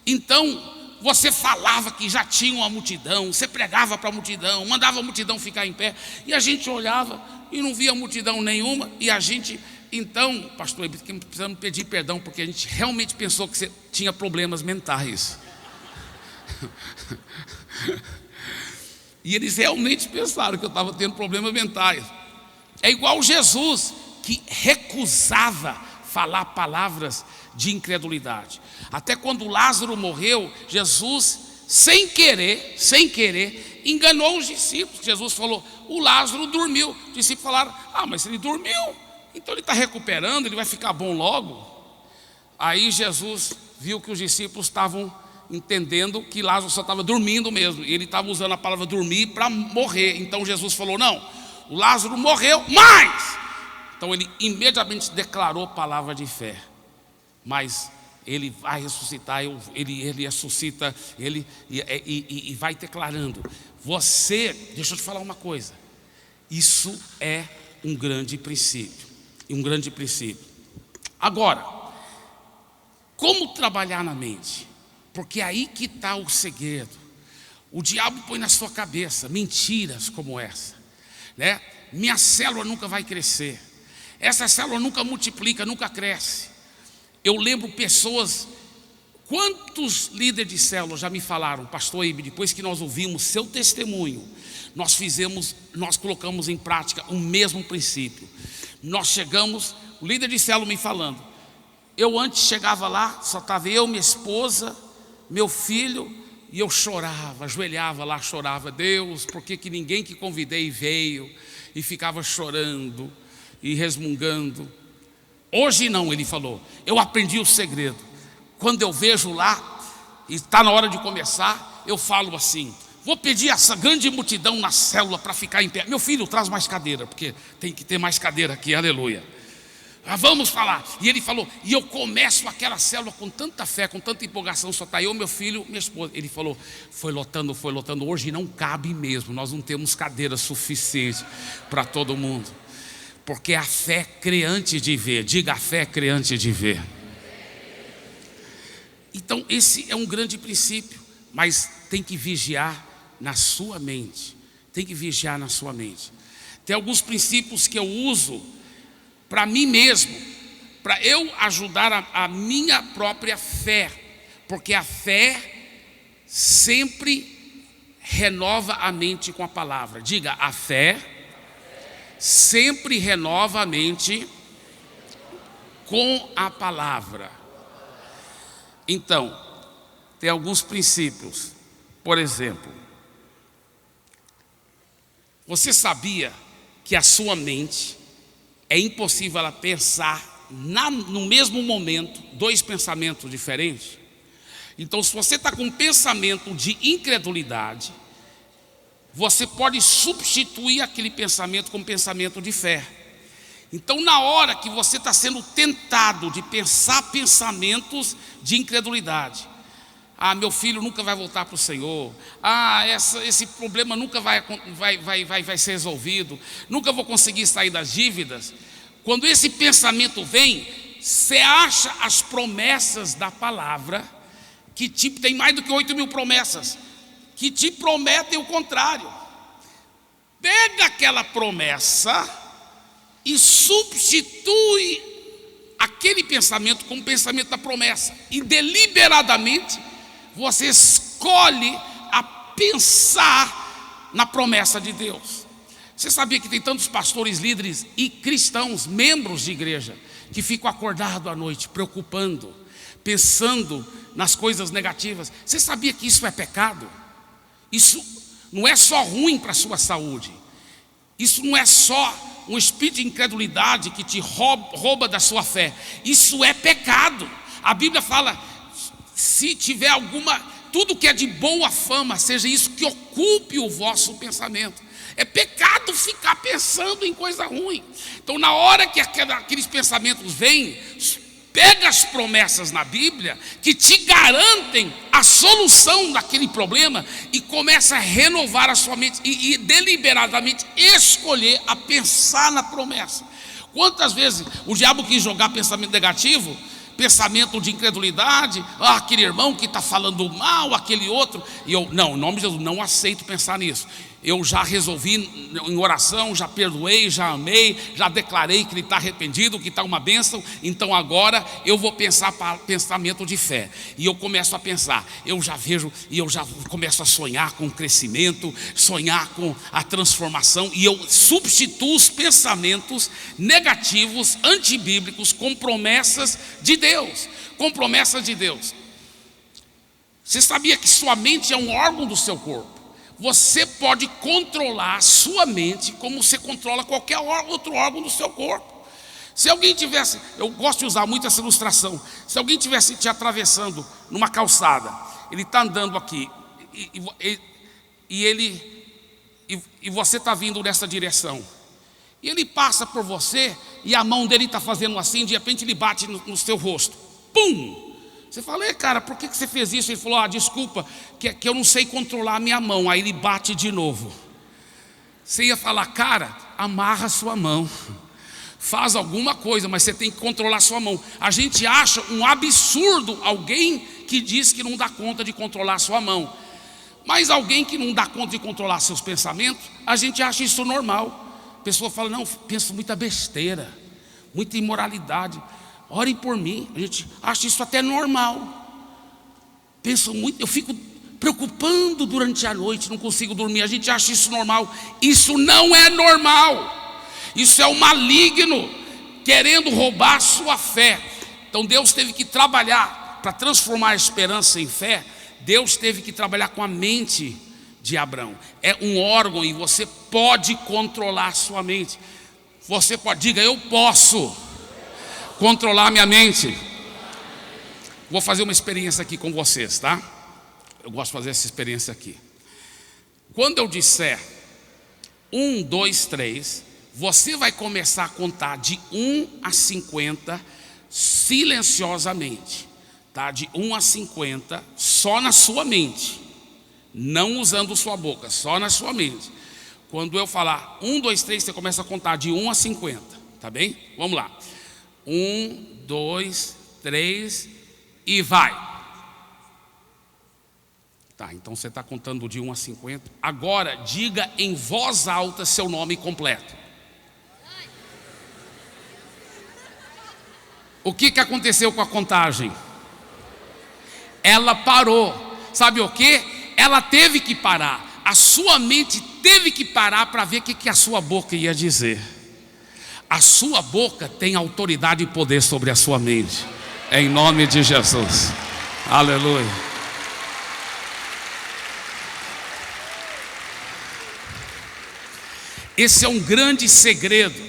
Então você falava que já tinha uma multidão, você pregava para a multidão, mandava a multidão ficar em pé, e a gente olhava e não via multidão nenhuma. E a gente, então, pastor, precisamos pedir perdão, porque a gente realmente pensou que você tinha problemas mentais. E eles realmente pensaram que eu estava tendo problemas mentais. É igual Jesus, que recusava falar palavras de incredulidade. Até quando Lázaro morreu, Jesus, sem querer, enganou os discípulos. Jesus falou: o Lázaro dormiu. Os discípulos falaram: mas se ele dormiu, então ele está recuperando, ele vai ficar bom logo. Aí Jesus viu que os discípulos estavam entendendo que Lázaro só estava dormindo mesmo, e ele estava usando a palavra dormir para morrer. Então Jesus falou: não, o Lázaro morreu, mas... Então ele imediatamente declarou palavra de fé: mas ele vai ressuscitar, ele ressuscita, e vai declarando. Deixa eu te falar uma coisa, isso é um grande princípio, Agora, como trabalhar na mente? Porque aí que está o segredo. O diabo põe na sua cabeça mentiras como essa, né? Minha célula nunca vai crescer, essa célula nunca multiplica, nunca cresce. Eu lembro pessoas, quantos líderes de célula já me falaram: pastor Ibe, depois que nós ouvimos seu testemunho, nós colocamos em prática o mesmo princípio. Nós chegamos, o líder de célula me falando: eu antes chegava lá, só estava eu, minha esposa, meu filho, e eu chorava, ajoelhava lá, chorava: Deus, por que ninguém que convidei veio? E ficava chorando e resmungando. Hoje não, ele falou, eu aprendi o segredo. Quando eu vejo lá e está na hora de começar, eu falo assim: vou pedir essa grande multidão na célula para ficar em pé. Meu filho, traz mais cadeira, porque tem que ter mais cadeira aqui, aleluia. Vamos falar. E ele falou, e eu começo aquela célula com tanta fé, com tanta empolgação, só está eu, meu filho, minha esposa. Ele falou, foi lotando, hoje não cabe mesmo, nós não temos cadeira suficiente para todo mundo. Porque a fé crê antes de ver. Diga: a fé crê antes de ver. Então esse é um grande princípio, mas tem que vigiar na sua mente. Tem que vigiar na sua mente. Tem alguns princípios que eu uso para mim mesmo, para eu ajudar a minha própria fé, porque a fé sempre renova a mente com a palavra. Diga: a fé sempre renova a mente com a palavra. Então, tem alguns princípios. Por exemplo, você sabia que a sua mente é impossível ela pensar no mesmo momento dois pensamentos diferentes? Então, se você está com um pensamento de incredulidade, você pode substituir aquele pensamento com um pensamento de fé. Então, na hora que você está sendo tentado de pensar pensamentos de incredulidade, meu filho nunca vai voltar para o Senhor, esse problema nunca vai ser resolvido, nunca vou conseguir sair das dívidas. Quando esse pensamento vem, você acha as promessas da palavra, que tem mais do que 8.000 promessas, que te prometem o contrário. Pega aquela promessa e substitui aquele pensamento com o pensamento da promessa, e deliberadamente você escolhe a pensar na promessa de Deus. Você sabia que tem tantos pastores, líderes e cristãos, membros de igreja, que ficam acordados à noite, preocupando, pensando nas coisas negativas? Você sabia que isso é pecado? Isso não é só ruim para a sua saúde, isso não é só um espírito de incredulidade que te rouba da sua fé, isso é pecado. A Bíblia fala, se tiver tudo que é de boa fama, seja isso que ocupe o vosso pensamento. É pecado ficar pensando em coisa ruim. Então, na hora que aqueles pensamentos vêm, Pega as promessas na Bíblia que te garantem a solução daquele problema e começa a renovar a sua mente e deliberadamente escolher a pensar na promessa. Quantas vezes o diabo quis jogar pensamento negativo, pensamento de incredulidade, aquele irmão que está falando mal, aquele outro, e eu, não, em nome de Jesus, não aceito pensar nisso. Eu já resolvi em oração, já perdoei, já amei, já declarei que ele está arrependido, que está uma bênção. Então agora eu vou pensar pensamento de fé. E eu começo a pensar, eu já vejo e eu já começo a sonhar com o crescimento, sonhar com a transformação. E eu substituo os pensamentos negativos, antibíblicos, com promessas de Deus. Com promessas de Deus. Você sabia que sua mente é um órgão do seu corpo? Você pode controlar a sua mente como você controla qualquer outro órgão do seu corpo. Se alguém tivesse, eu gosto de usar muito essa ilustração, se alguém tivesse te atravessando numa calçada, ele está andando aqui e você está vindo nessa direção, e ele passa por você e a mão dele está fazendo assim, de repente ele bate no seu rosto, pum! Você fala, cara, por que você fez isso? Ele falou, desculpa, que eu não sei controlar a minha mão. Aí ele bate de novo. Você ia falar, cara, amarra a sua mão, faz alguma coisa, mas você tem que controlar a sua mão. A gente acha um absurdo alguém que diz que não dá conta de controlar a sua mão. Mas alguém que não dá conta de controlar seus pensamentos, a gente acha isso normal. A pessoa fala, não, penso muita besteira, muita imoralidade. Orem por mim, a gente acha isso até normal. Penso muito, eu fico preocupando durante a noite, não consigo dormir, a gente acha isso normal. Isso não é normal. Isso é o maligno querendo roubar a sua fé. Então Deus teve que trabalhar para transformar a esperança em fé. Deus teve que trabalhar com a mente de Abraão. É um órgão e você pode controlar a sua mente. Você pode, diga, eu posso controlar minha mente. Vou fazer uma experiência aqui com vocês, tá? Eu gosto de fazer essa experiência aqui. Quando eu disser 1, 2, 3, você vai começar a contar de 1 a 50 silenciosamente, tá? De 1 a 50 só na sua mente, não usando sua boca, só na sua mente. Quando eu falar 1, 2, 3, você começa a contar de 1 a 50, tá bem? Vamos lá. 1, 2, 3 e vai. Tá, então você está contando de 1 a 50. Agora diga em voz alta seu nome completo. O que aconteceu com a contagem? Ela parou. Sabe o que? Ela teve que parar. A sua mente teve que parar para ver o que a sua boca ia dizer. A sua boca tem autoridade e poder sobre a sua mente. Em nome de Jesus. Aleluia. Esse é um grande segredo.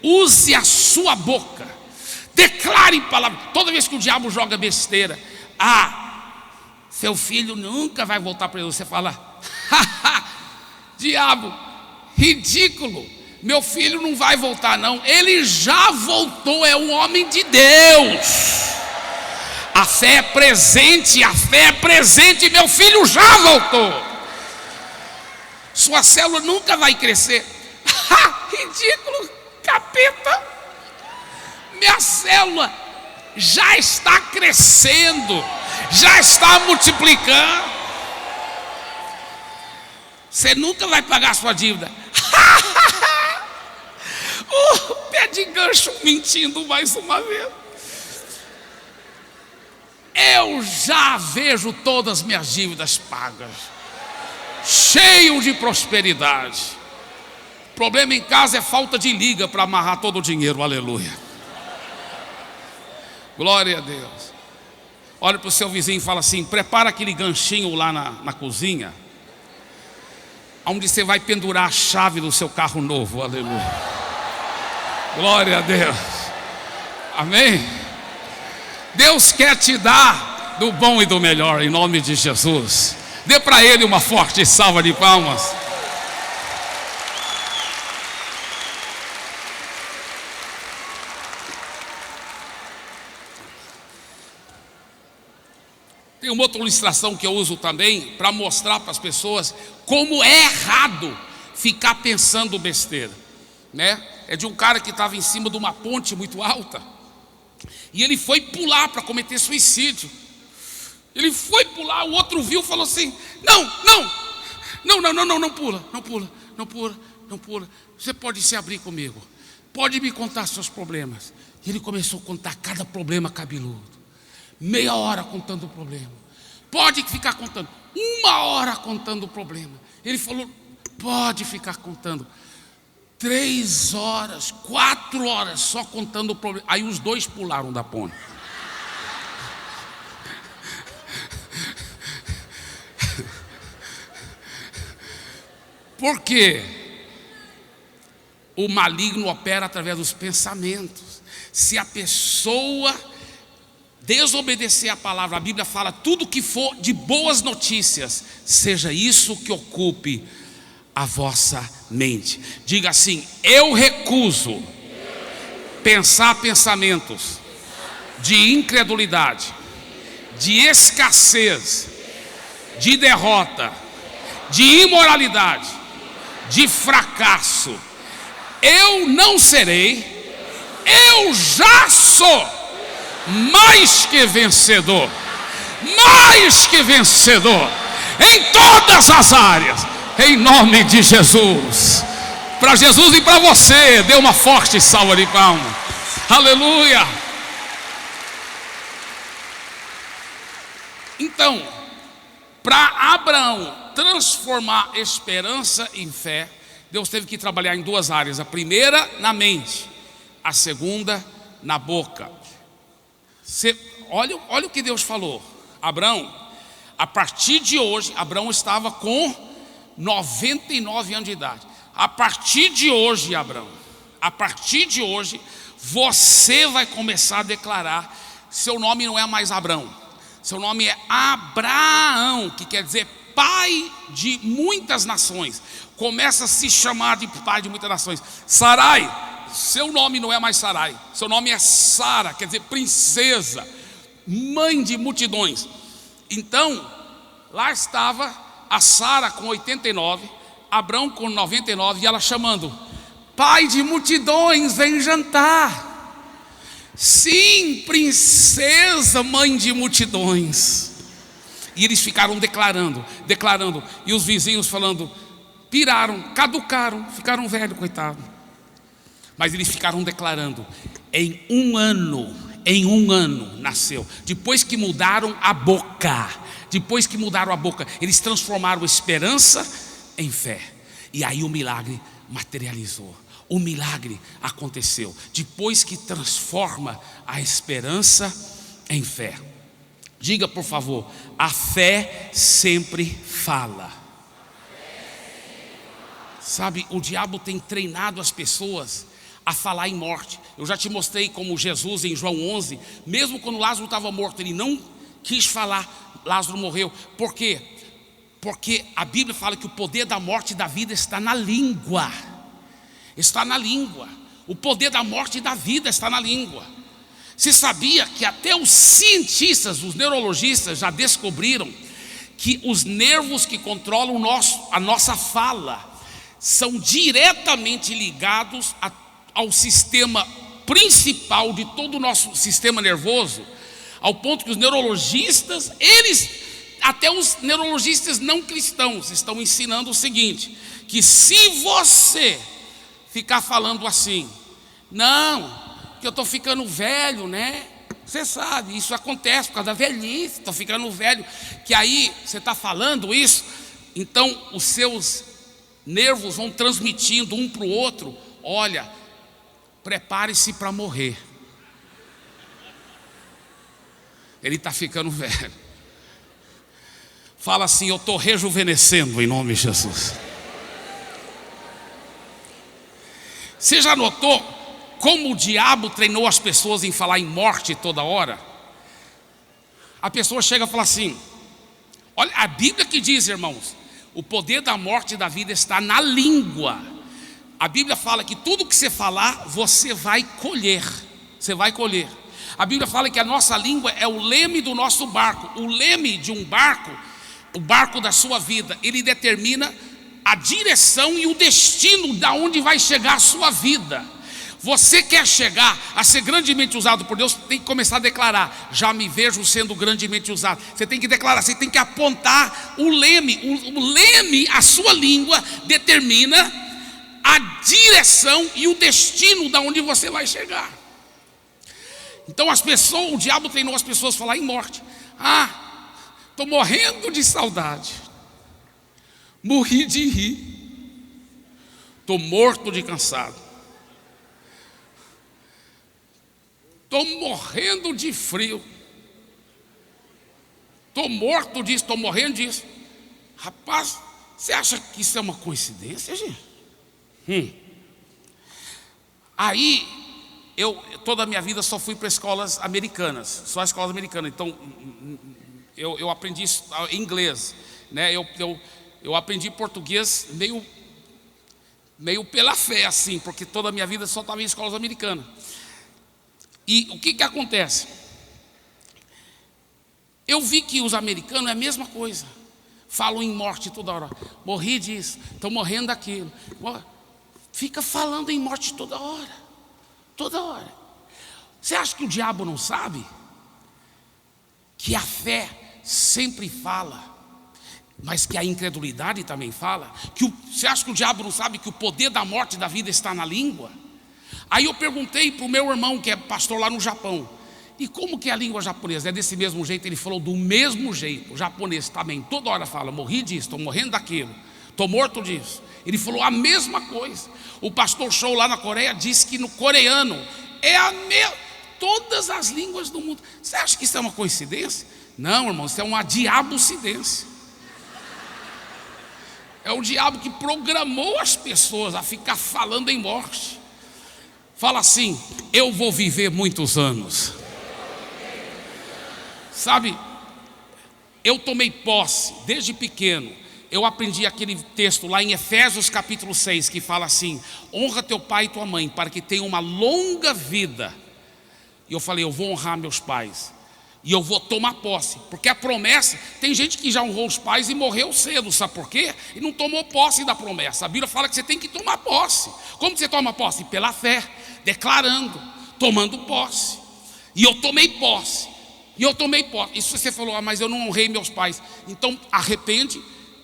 Use a sua boca. Declare palavras. Toda vez que o diabo joga besteira, seu filho nunca vai voltar para ele. Você fala, diabo, ridículo. Meu filho não vai voltar não. Ele já voltou, é um homem de Deus. A fé é presente, meu filho já voltou. Sua célula nunca vai crescer. Ridículo, capeta. Minha célula já está crescendo, já está multiplicando. Você nunca vai pagar a sua dívida. Pé de gancho mentindo mais uma vez. Eu já vejo todas as minhas dívidas pagas, cheio de prosperidade. O problema em casa é falta de liga para amarrar todo o dinheiro. Aleluia. Glória a Deus. Olha para o seu vizinho e fala assim: prepara aquele ganchinho lá na cozinha, onde você vai pendurar a chave do seu carro novo. Aleluia. Glória a Deus. Amém. Deus quer te dar do bom e do melhor, em nome de Jesus. Dê para Ele uma forte salva de palmas. Tem uma outra ilustração que eu uso também para mostrar para as pessoas como é errado ficar pensando besteira, né? É de um cara que estava em cima de uma ponte muito alta e ele foi pular para cometer suicídio. Ele foi pular, o outro viu e falou assim: não pula. Você pode se abrir comigo, pode me contar seus problemas. E ele começou a contar cada problema cabeludo, meia hora contando o problema. Pode ficar contando, 1 hora contando o problema. Ele falou: pode ficar contando 3 horas, 4 horas só contando o problema. Aí os dois pularam da ponte. Porque o maligno opera através dos pensamentos. Se a pessoa desobedecer a palavra, a Bíblia fala: tudo que for de boas notícias, seja isso que ocupe a vossa mente. Diga assim: eu recuso pensar pensamentos de incredulidade, de escassez, de derrota, de imoralidade, de fracasso. Eu não serei, eu já sou mais que vencedor, em todas as áreas, em nome de Jesus. Para Jesus e para você, dê uma forte salva de palmas. Aleluia. Então, para Abraão transformar esperança em fé, Deus teve que trabalhar em 2 áreas: a primeira na mente, a segunda na boca. Olha o que Deus falou. Abraão, a partir de hoje, Abraão estava com 99 anos de idade. A partir de hoje, Abraão, a partir de hoje, você vai começar a declarar: seu nome não é mais Abraão, seu nome é Abraão, que quer dizer pai de muitas nações. Começa a se chamar de pai de muitas nações. Sarai, seu nome não é mais Sarai, seu nome é Sara, quer dizer princesa, mãe de multidões. Então, lá estava a Sara com 89, Abraão com 99, e ela chamando: pai de multidões, vem jantar. Sim, princesa, mãe de multidões. E eles ficaram declarando, e os vizinhos falando: piraram, caducaram, ficaram velhos, coitado. Mas eles ficaram declarando. Em um ano nasceu. Depois que mudaram a boca, eles transformaram esperança em fé. E aí o milagre materializou. O milagre aconteceu depois que transforma a esperança em fé. Diga, por favor: a fé sempre fala. Sabe, o diabo tem treinado as pessoas a falar em morte. Eu já te mostrei como Jesus em João 11, mesmo quando Lázaro estava morto, ele não quis falar: Lázaro morreu. Por quê? Porque a Bíblia fala que o poder da morte e da vida está na língua. Está na língua. O poder da morte e da vida está na língua. Você sabia que até os cientistas, os neurologistas já descobriram que os nervos que controlam a nossa fala são diretamente ligados ao sistema principal de todo o nosso sistema nervoso, ao ponto que os neurologistas, até os neurologistas não cristãos, estão ensinando o seguinte: que se você ficar falando assim: não, que eu estou ficando velho, né? Você sabe, isso acontece por causa da velhice, estou ficando velho. Que aí você está falando isso, então os seus nervos vão transmitindo um para o outro: olha, prepare-se para morrer. Ele está ficando velho. Fala assim: eu estou rejuvenescendo em nome de Jesus. Você já notou como o diabo treinou as pessoas em falar em morte toda hora? A pessoa chega e fala assim: olha, a Bíblia que diz, irmãos, o poder da morte e da vida está na língua. A Bíblia fala que tudo que você falar, você vai colher. Você vai colher. A Bíblia fala que a nossa língua é o leme do nosso barco. O leme de um barco, o barco da sua vida, ele determina a direção e o destino de onde vai chegar a sua vida. Você quer chegar a ser grandemente usado por Deus, tem que começar a declarar: já me vejo sendo grandemente usado. Você tem que declarar, você tem que apontar o leme. O leme, a sua língua, determina a direção e o destino de onde você vai chegar. Então as pessoas, o diabo treinou as pessoas a falar em morte. Estou morrendo de saudade, morri de rir, estou morto de cansado, estou morrendo de frio, estou morto disso, estou morrendo disso. Rapaz, você acha que isso é uma coincidência, gente? Aí, eu toda a minha vida só fui para escolas americanas, só escolas americanas. Então, eu aprendi inglês, né? Eu aprendi português meio pela fé, assim, porque toda a minha vida só estava em escolas americanas. E o que acontece? Eu vi que os americanos é a mesma coisa, falam em morte toda hora. Morri disso, estou morrendo daquilo. Fica falando em morte toda hora. Toda hora. Você acha que o diabo não sabe que a fé sempre fala, mas que a incredulidade também fala? Você acha que o diabo não sabe que o poder da morte e da vida está na língua? Aí eu perguntei para o meu irmão, que é pastor lá no Japão: e como que é a língua japonesa? É desse mesmo jeito? Ele falou: do mesmo jeito. O japonês também toda hora fala: morri disso, estou morrendo daquilo, estou morto disso. Ele falou a mesma coisa. O pastor Show lá na Coreia disse que no coreano é todas as línguas do mundo. Você acha que isso é uma coincidência? Não, irmão, isso é uma diabocidência. É o diabo que programou as pessoas a ficar falando em morte. Fala assim: eu vou viver muitos anos. Sabe, eu tomei posse desde pequeno. Eu aprendi aquele texto lá em Efésios capítulo 6, que fala assim: honra teu pai e tua mãe, para que tenha uma longa vida. E eu falei: eu vou honrar meus pais, e eu vou tomar posse, porque a promessa, tem gente que já honrou os pais e morreu cedo, sabe por quê? E não tomou posse da promessa. A Bíblia fala que você tem que tomar posse. Como você toma posse? Pela fé, declarando, tomando posse. E eu tomei posse. Isso você falou: mas eu não honrei meus pais. Então arrepende,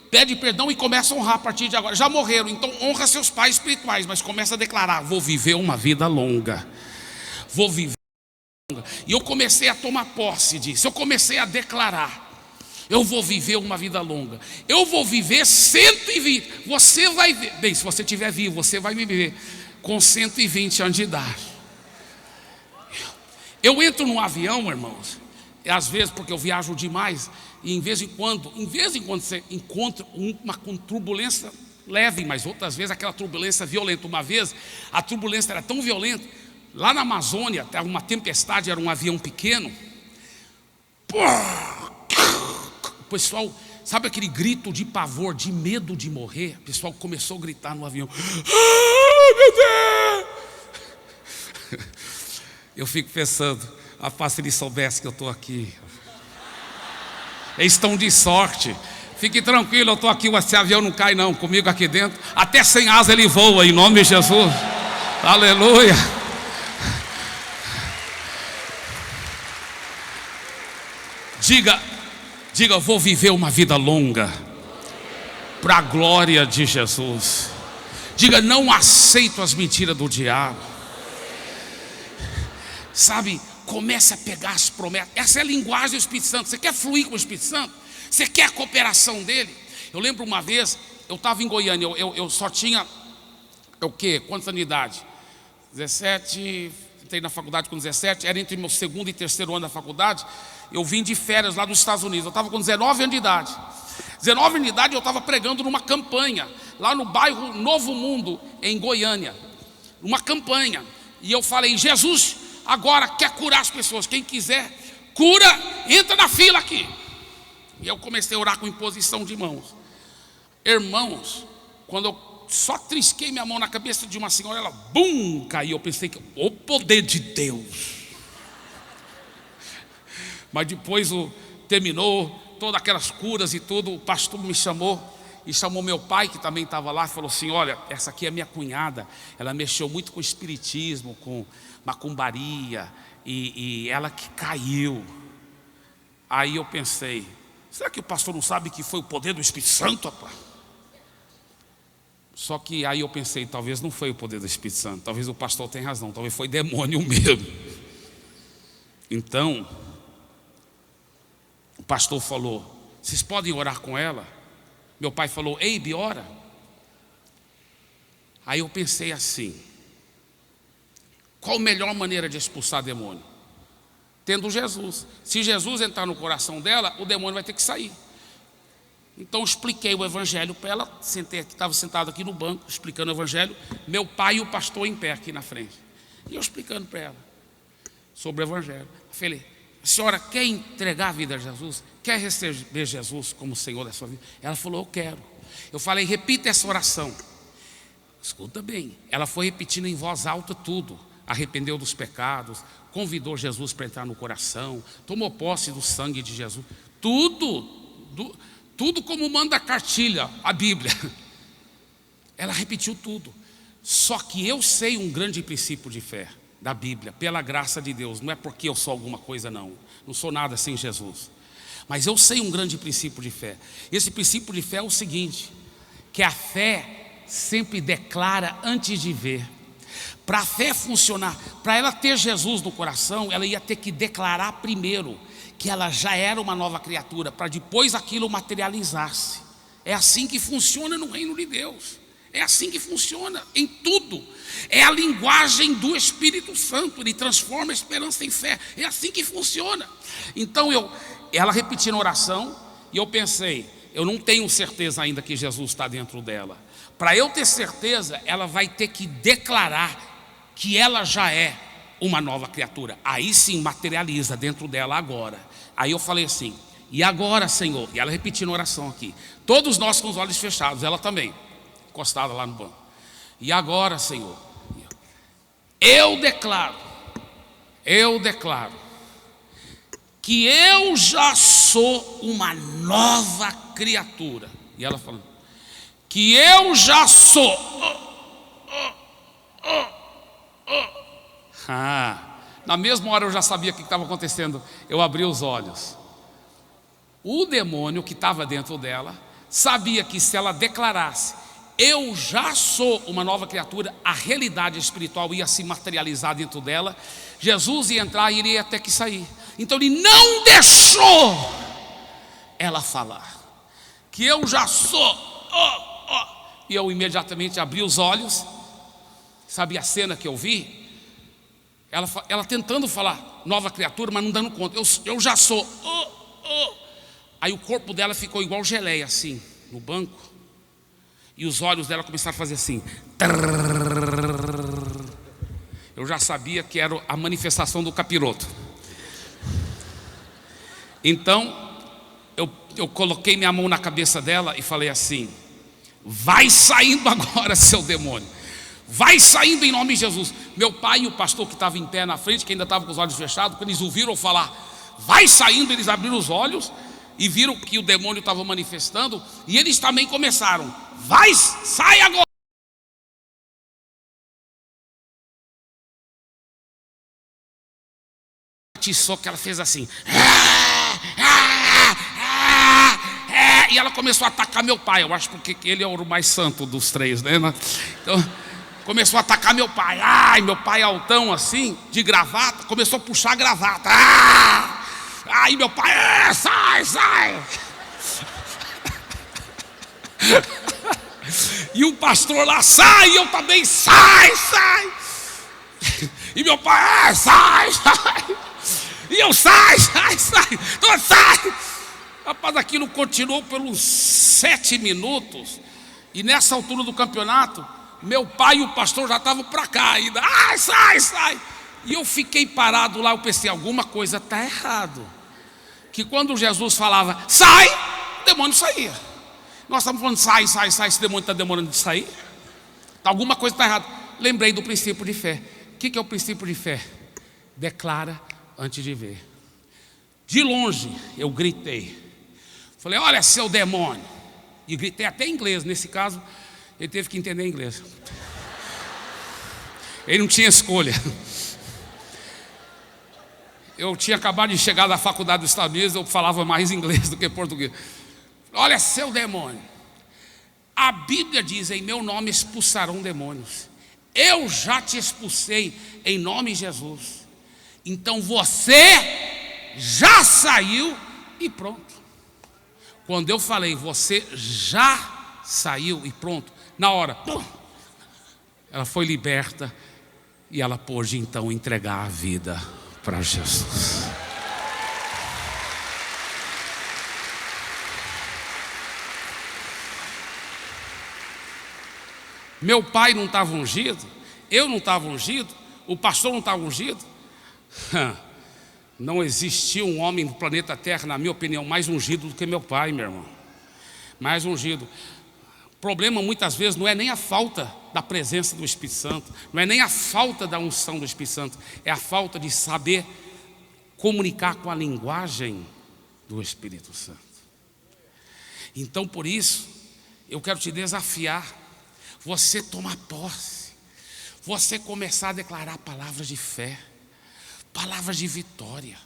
pede perdão e começa a honrar a partir de agora. Já morreram, então honra seus pais espirituais, mas começa a declarar: vou viver uma vida longa. Vou viver uma vida longa. E eu comecei a tomar posse disso. Eu comecei a declarar: eu vou viver uma vida longa. Eu vou viver 120. Você vai ver, bem, se você estiver vivo, você vai viver com 120 anos de idade. Eu entro num avião, irmãos, às vezes, porque eu viajo demais, e em vez em quando você encontra uma turbulência leve, mas outras vezes aquela turbulência violenta. Uma vez a turbulência era tão violenta, lá na Amazônia, estava uma tempestade, era um avião pequeno. O pessoal, sabe aquele grito de pavor, de medo de morrer? O pessoal começou a gritar no avião: meu Deus! Eu fico pensando: se eles soubessem que eu estou aqui, eles estão de sorte. Fique tranquilo, eu estou aqui, esse avião não cai não, comigo aqui dentro. Até sem asa ele voa, em nome de Jesus. Aleluia. Diga, eu vou viver uma vida longa, para a glória de Jesus. Diga: não aceito as mentiras do diabo. Sabe, comece a pegar as promessas. Essa é a linguagem do Espírito Santo. Você quer fluir com o Espírito Santo? Você quer a cooperação dele? Eu lembro uma vez, eu estava em Goiânia, eu só tinha, o quê? Quantos anos de idade? 17, entrei na faculdade com 17, era entre meu segundo e terceiro ano da faculdade. Eu vim de férias lá dos Estados Unidos, eu estava com 19 anos de idade. 19 anos de idade eu estava pregando numa campanha, lá no bairro Novo Mundo, em Goiânia. Uma campanha, e eu falei: Jesus agora quer curar as pessoas, quem quiser, cura, entra na fila aqui. E eu comecei a orar com imposição de mãos. Irmãos, quando eu só trisquei minha mão na cabeça de uma senhora, ela bum, caiu. Eu pensei que o poder de Deus. Mas depois terminou, todas aquelas curas e tudo, o pastor me chamou. E chamou meu pai, que também estava lá, e falou assim: olha, essa aqui é minha cunhada. Ela mexeu muito com espiritismo, com macumbaria, e ela que caiu. Aí eu pensei: será que o pastor não sabe que foi o poder do Espírito Santo, rapaz? Só que aí eu pensei: talvez não foi o poder do Espírito Santo, talvez o pastor tenha razão, talvez foi demônio mesmo. Então o pastor falou: vocês podem orar com ela? Meu pai falou: Eibe, ora. Aí eu pensei assim: qual a melhor maneira de expulsar demônio? Tendo Jesus. Se Jesus entrar no coração dela, o demônio vai ter que sair. Então eu expliquei o evangelho para ela. Estava sentado aqui no banco, explicando o evangelho. Meu pai e o pastor em pé aqui na frente. E eu explicando para ela sobre o evangelho. Eu falei: a senhora quer entregar a vida a Jesus? Quer receber Jesus como Senhor da sua vida? Ela falou: eu quero. Eu falei: repita essa oração. Escuta bem. Ela foi repetindo em voz alta tudo. Arrependeu dos pecados, convidou Jesus para entrar no coração, tomou posse do sangue de Jesus. Tudo como manda a cartilha, a Bíblia. Ela repetiu tudo. Só que eu sei um grande princípio de fé da Bíblia, pela graça de Deus. Não é porque eu sou alguma coisa, não sou nada sem Jesus. Mas eu sei um grande princípio de fé. Esse princípio de fé é o seguinte: que a fé sempre declara antes de ver. Para a fé funcionar, para ela ter Jesus no coração, ela ia ter que declarar primeiro que ela já era uma nova criatura, para depois aquilo materializar-se. É assim que funciona no reino de Deus. É assim que funciona em tudo. É a linguagem do Espírito Santo. Ele transforma a esperança em fé. É assim que funciona. Então ela repetindo a oração, e eu pensei: eu não tenho certeza ainda que Jesus está dentro dela. Para eu ter certeza, ela vai ter que declarar que ela já é uma nova criatura. Aí sim materializa dentro dela agora. Aí eu falei assim: e agora, Senhor? E ela repetindo a oração aqui. Todos nós com os olhos fechados, ela também, encostada lá no banco. E agora, Senhor, eu declaro que eu já sou uma nova criatura. E ela falando: que eu já sou. Na mesma hora eu já sabia o que estava acontecendo. Eu abri os olhos. O demônio que estava dentro dela sabia que se ela declarasse: eu já sou uma nova criatura, a realidade espiritual ia se materializar dentro dela. Jesus ia entrar e iria ter que sair. Então ele não deixou ela falar que eu já sou. E eu imediatamente abri os olhos. Sabe a cena que eu vi? Ela tentando falar nova criatura, mas não dando conta. Eu já sou. Aí o corpo dela ficou igual geleia, assim, no banco. E os olhos dela começaram a fazer assim. Eu já sabia que era a manifestação do capiroto. Então eu coloquei minha mão na cabeça dela e falei assim: vai saindo agora, seu demônio. Vai saindo em nome de Jesus. Meu pai e o pastor que estava em pé na frente, que ainda estava com os olhos fechados, quando eles ouviram falar vai saindo, eles abriram os olhos e viram que o demônio estava manifestando. E eles também começaram: vai, sai agora. Só que ela fez assim. E ela começou a atacar meu pai. Eu acho porque ele é o mais santo dos três, né? Então começou a atacar meu pai. Ai, meu pai altão assim, de gravata, começou a puxar a gravata. Aí meu pai, sai. E o pastor lá, sai, e eu também, sai. E meu pai, sai. E eu, sai. Então sai. Rapaz, aquilo continuou pelos 7 minutos. E nessa altura do campeonato, meu pai e o pastor já estavam para cá ainda. Sai. E eu fiquei parado lá. Eu pensei: alguma coisa está errado. Que quando Jesus falava sai, o demônio saía. Nós estamos falando sai, esse demônio está demorando de sair. Alguma coisa está errada. Lembrei do princípio de fé. O que é o princípio de fé? Declara antes de ver. De longe eu gritei. Falei: olha, seu demônio. E gritei até em inglês. Nesse caso, ele teve que entender inglês. Ele não tinha escolha. Eu tinha acabado de chegar da faculdade dos Estados Unidos, eu falava mais inglês do que português. Olha, seu demônio, a Bíblia diz: em meu nome expulsarão demônios. Eu já te expulsei em nome de Jesus. Então você já saiu e pronto. Quando eu falei você já saiu e pronto, na hora, pum, ela foi liberta e ela pôde então entregar a vida para Jesus. Meu pai não estava ungido, eu não estava ungido, o pastor não estava ungido. Não existia um homem no planeta Terra, na minha opinião, mais ungido do que meu pai, meu irmão. Mais ungido. O problema muitas vezes não é nem a falta da presença do Espírito Santo, não é nem a falta da unção do Espírito Santo, é a falta de saber comunicar com a linguagem do Espírito Santo. Então, por isso, eu quero te desafiar, você tomar posse, você começar a declarar palavras de fé, palavras de vitória.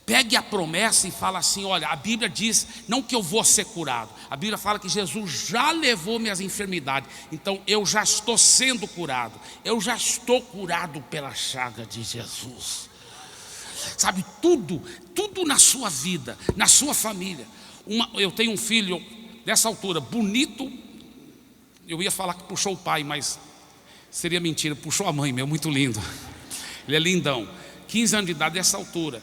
Pegue a promessa e fala assim: olha, a Bíblia diz não que eu vou ser curado, a Bíblia fala que Jesus já levou minhas enfermidades, então eu já estou sendo curado, eu já estou curado pela chaga de Jesus. Sabe, tudo na sua vida, na sua família. Eu tenho um filho dessa altura, bonito. Eu ia falar que puxou o pai, mas seria mentira, puxou a mãe, muito lindo. Ele é lindão, 15 anos de idade, dessa altura.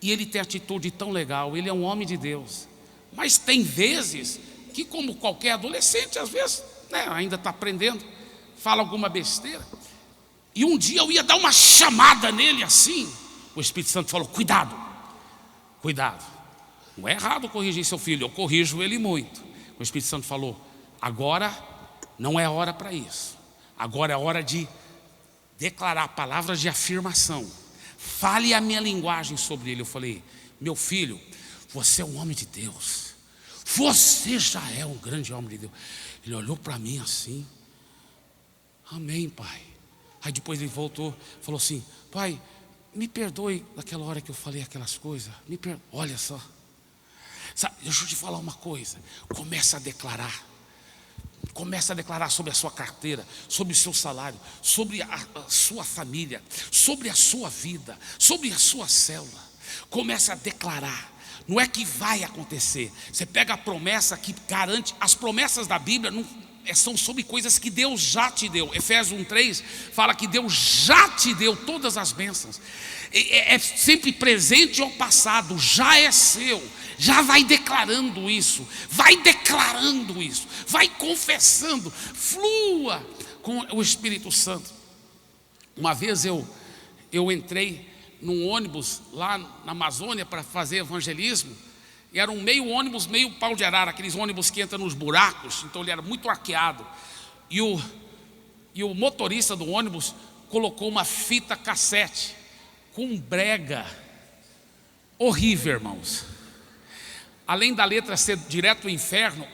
E ele tem atitude tão legal, ele é um homem de Deus. Mas tem vezes que, como qualquer adolescente, às vezes, ainda está aprendendo, fala alguma besteira. E um dia eu ia dar uma chamada nele assim, o Espírito Santo falou: cuidado, cuidado. Não é errado corrigir seu filho, eu corrijo ele muito. O Espírito Santo falou: agora não é hora para isso. Agora é hora de declarar palavras de afirmação. Fale a minha linguagem sobre ele. Eu falei: meu filho, você é um homem de Deus. Você já é um grande homem de Deus. Ele olhou para mim assim: amém, pai. Aí depois ele voltou, falou assim: pai, me perdoe daquela hora que eu falei aquelas coisas. Me perdoe. Olha só. Sabe, deixa eu te falar uma coisa. Começa a declarar. Começa a declarar sobre a sua carteira, sobre o seu salário, sobre a sua família, sobre a sua vida, sobre a sua célula. Começa a declarar. Não é que vai acontecer. Você pega a promessa que garante. As promessas da Bíblia não são sobre coisas que Deus já te deu. Efésios 1:3 fala que Deus já te deu todas as bênçãos. É sempre presente ou passado, já é seu. Já vai declarando isso, vai confessando, flua com o Espírito Santo. Uma vez eu entrei num ônibus lá na Amazônia para fazer evangelismo, e era um meio ônibus, meio pau de arara, aqueles ônibus que entram nos buracos, então ele era muito arqueado, e o motorista do ônibus colocou uma fita cassete com brega, horrível, irmãos. Além da letra ser direto ao inferno,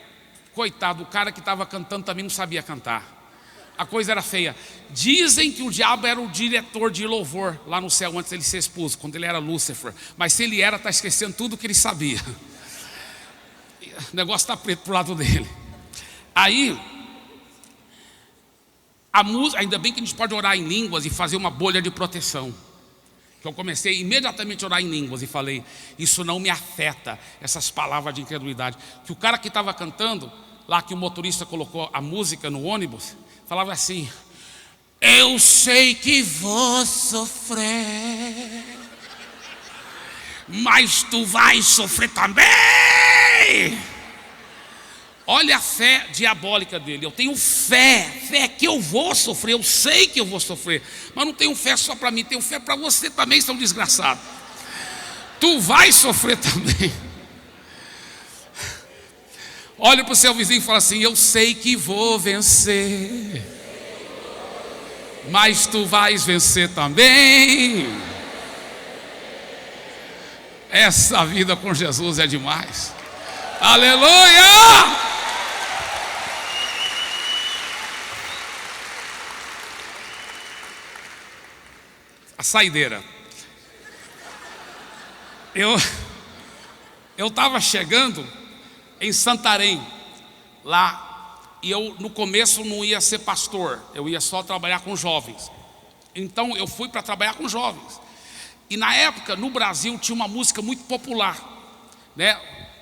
coitado, o cara que estava cantando também não sabia cantar. A coisa era feia. Dizem que o diabo era o diretor de louvor lá no céu antes de ele ser expulso, quando ele era Lúcifer. Mas se ele era, está esquecendo tudo que ele sabia. O negócio está preto pro lado dele. Aí, a música, ainda bem que a gente pode orar em línguas e fazer uma bolha de proteção. Eu comecei imediatamente a orar em línguas e falei: isso não me afeta, essas palavras de incredulidade. Que o cara que estava cantando, lá que o motorista colocou a música no ônibus, falava assim: eu sei que vou sofrer, mas tu vais sofrer também. Olha a fé diabólica dele. Eu tenho fé que eu vou sofrer, eu sei que eu vou sofrer, mas não tenho fé só para mim, tenho fé para você também, seu desgraçado. Tu vai sofrer também. Olha para o seu vizinho e fala assim: eu sei que vou vencer, mas tu vais vencer também. Essa vida com Jesus é demais. Aleluia! A saideira. Eu estava chegando em Santarém, lá, e eu no começo não ia ser pastor, eu ia só trabalhar com jovens. Então eu fui para trabalhar com jovens. E na época, no Brasil, tinha uma música muito popular, né?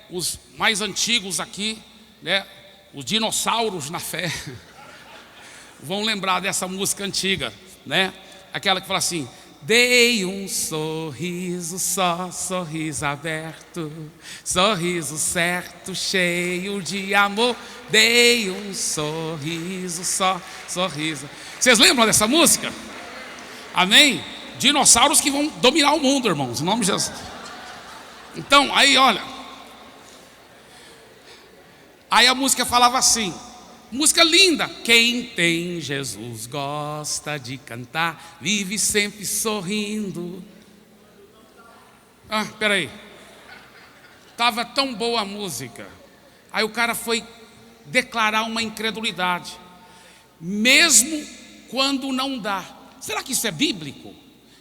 Os mais antigos aqui, né? Os dinossauros na fé vão lembrar dessa música antiga, né? Aquela que fala assim: dei um sorriso só, sorriso aberto, sorriso certo, cheio de amor. Dei um sorriso só, sorriso. Vocês lembram dessa música? Amém? Dinossauros que vão dominar o mundo, irmãos, em nome de Jesus. Então, aí olha, aí a música falava assim, música linda: quem tem Jesus gosta de cantar, vive sempre sorrindo. Ah, peraí, estava tão boa a música, aí o cara foi declarar uma incredulidade, mesmo quando não dá. Será que isso é bíblico?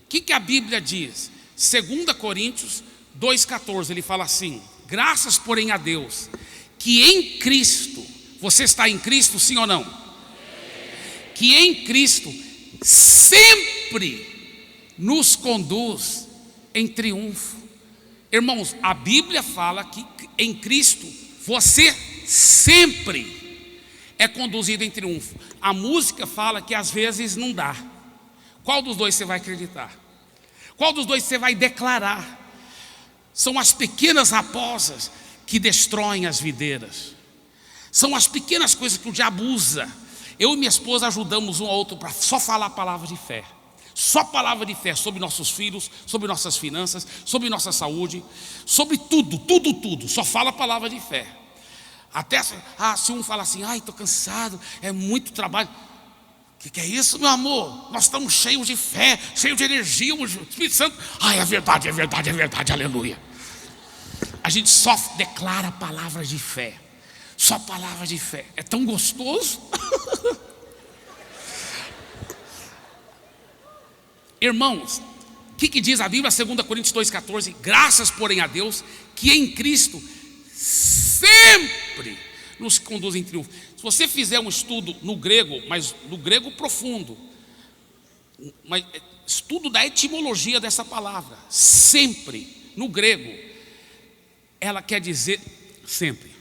O que a Bíblia diz? 2 Coríntios 2,14, ele fala assim: graças porém a Deus, que em Cristo, você está em Cristo, sim ou não? Que em Cristo sempre nos conduz em triunfo. Irmãos, a Bíblia fala que em Cristo você sempre é conduzido em triunfo. A música fala que às vezes não dá. Qual dos dois você vai acreditar? Qual dos dois você vai declarar? São as pequenas raposas que destroem as videiras. São as pequenas coisas que o diabo usa. Eu e minha esposa ajudamos um ao outro para só falar a palavra de fé. Só palavra de fé sobre nossos filhos, sobre nossas finanças, sobre nossa saúde, sobre tudo, tudo, tudo. Só fala a palavra de fé. Até se um fala assim: ai, estou cansado, é muito trabalho. O que é isso, meu amor? Nós estamos cheios de fé, cheios de energia, o Espírito Santo. Ai, é verdade, é verdade, é verdade, aleluia. A gente só declara palavras de fé. Só palavras de fé. É tão gostoso. Irmãos, o que diz a Bíblia? 2 Coríntios 2,14: graças porém a Deus, que em Cristo sempre nos conduz em triunfo. Se você fizer um estudo no grego, mas no grego profundo, mas estudo da etimologia dessa palavra, sempre, no grego, ela quer dizer sempre.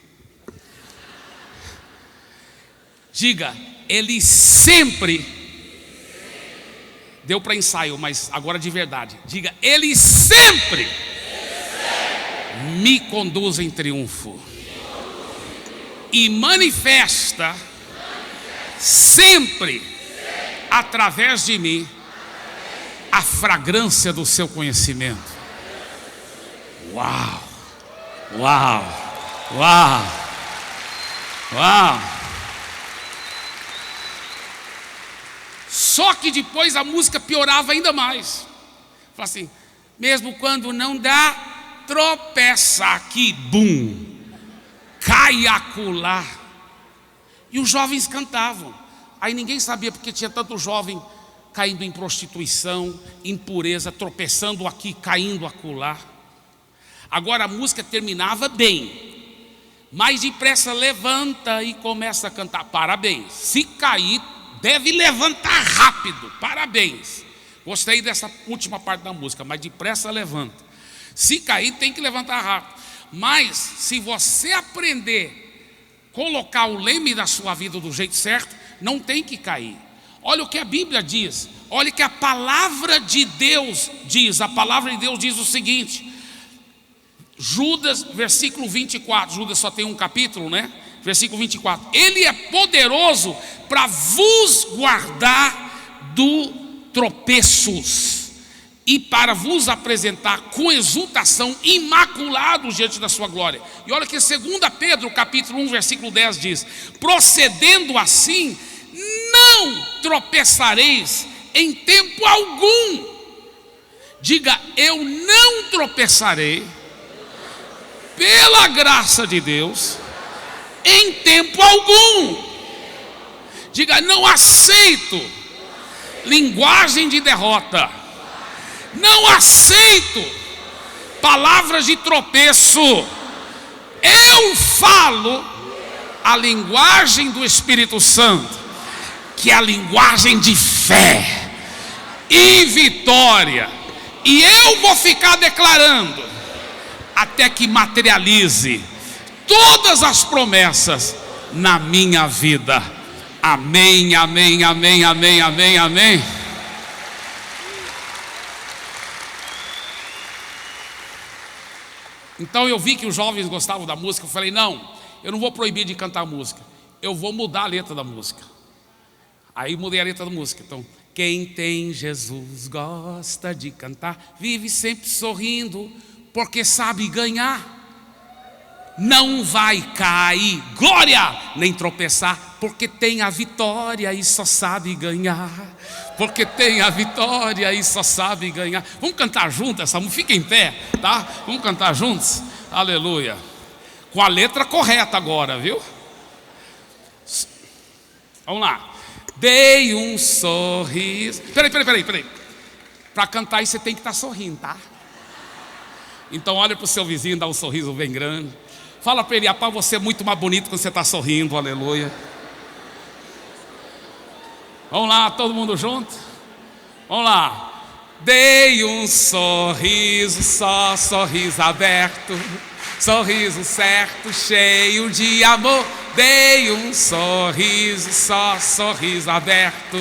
Diga, ele sempre, deu para ensaio, mas agora de verdade. Diga, ele sempre me conduz em triunfo e manifesta sempre através de mim a fragrância do seu conhecimento. Uau, uau, uau, uau. Só que depois a música piorava ainda mais. Fala assim: mesmo quando não dá, tropeça aqui, bum, cai acolá. E os jovens cantavam. Aí ninguém sabia porque tinha tanto jovem caindo em prostituição, impureza, tropeçando aqui, caindo acolá. Agora a música terminava bem, mais depressa levanta e começa a cantar. Parabéns. Se cair, deve levantar rápido. Parabéns. Gostei dessa última parte da música, mas depressa levanta. Se cair, tem que levantar rápido. Mas se você aprender a colocar o leme da sua vida do jeito certo, não tem que cair. Olha o que a Bíblia diz. Olha o que a palavra de Deus diz. A palavra de Deus diz o seguinte: Judas, versículo 24. Judas só tem um capítulo, né? Versículo 24: ele é poderoso para vos guardar do tropeços e para vos apresentar com exultação imaculados diante da sua glória. E olha que 2 Pedro capítulo 1 versículo 10 diz: procedendo assim, não tropeçareis em tempo algum. Diga, eu não tropeçarei pela graça de Deus, em tempo algum. Diga: não aceito linguagem de derrota, não aceito palavras de tropeço. Eu falo a linguagem do Espírito Santo, que é a linguagem de fé e vitória, e eu vou ficar declarando até que materialize todas as promessas na minha vida. Amém, amém, amém, amém, amém, amém. Então eu vi que os jovens gostavam da música. Eu falei: não, eu não vou proibir de cantar música, eu vou mudar a letra da música. Aí mudei a letra da música. Então: quem tem Jesus gosta de cantar, vive sempre sorrindo, porque sabe ganhar, não vai cair, glória, nem tropeçar, porque tem a vitória e só sabe ganhar. Porque tem a vitória e só sabe ganhar. Vamos cantar juntos essa música? Fica em pé, tá? Vamos cantar juntos? Aleluia. Com a letra correta agora, viu? Vamos lá. Dei um sorriso. Peraí. Para cantar isso você tem que estar sorrindo, tá? Então olha para o seu vizinho, dá um sorriso bem grande. Fala para ele: rapaz, você é muito mais bonito quando você está sorrindo. Aleluia. Vamos lá, todo mundo junto? Vamos lá. Dei um sorriso, só sorriso aberto, sorriso certo, cheio de amor. Dei um sorriso, só sorriso aberto,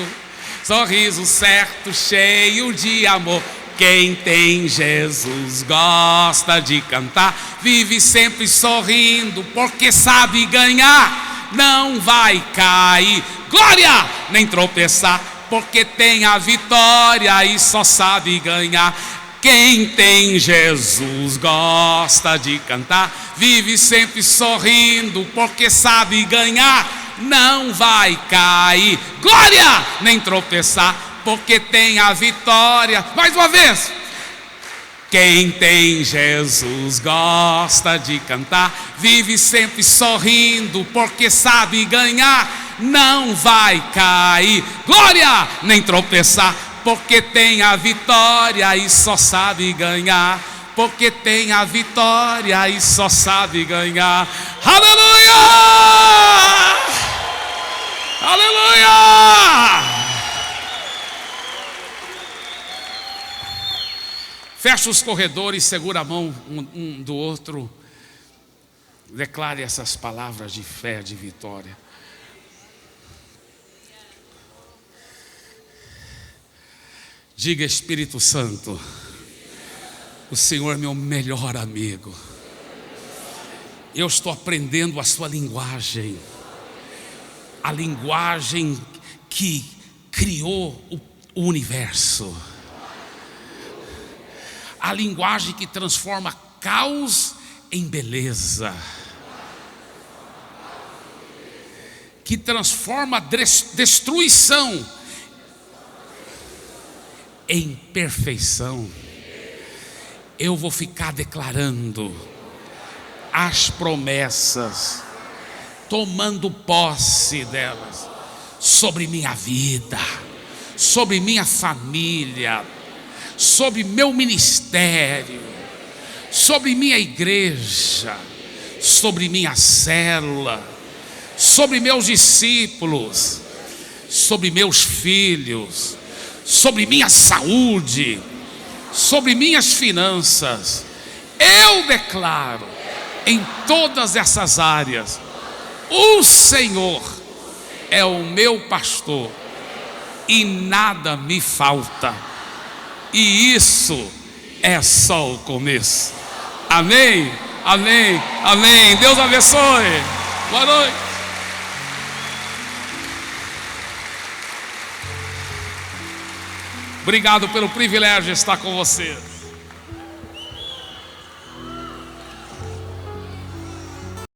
sorriso certo, cheio de amor. Quem tem Jesus gosta de cantar, vive sempre sorrindo, porque sabe ganhar, não vai cair, glória, nem tropeçar, porque tem a vitória e só sabe ganhar. Quem tem Jesus gosta de cantar, vive sempre sorrindo, porque sabe ganhar, não vai cair, glória, nem tropeçar, porque tem a vitória. Mais uma vez. Quem tem Jesus gosta de cantar, vive sempre sorrindo, porque sabe ganhar, não vai cair, glória, nem tropeçar, porque tem a vitória e só sabe ganhar. Porque tem a vitória e só sabe ganhar. Aleluia! Aleluia! Fecha os corredores, segura a mão um do outro. Declare essas palavras de fé, de vitória. Diga: Espírito Santo, o Senhor é meu melhor amigo. Eu estou aprendendo a sua linguagem, a linguagem que criou o universo, a linguagem que transforma caos em beleza, que transforma destruição em perfeição. Eu vou ficar declarando as promessas, tomando posse delas, sobre minha vida, sobre minha família, sobre meu ministério, sobre minha igreja, sobre minha célula, sobre meus discípulos, sobre meus filhos, sobre minha saúde, sobre minhas finanças. Eu declaro em todas essas áreas: o Senhor é o meu pastor e nada me falta. E isso é só o começo. Amém, amém, amém. Deus abençoe. Boa noite. Obrigado pelo privilégio de estar com você.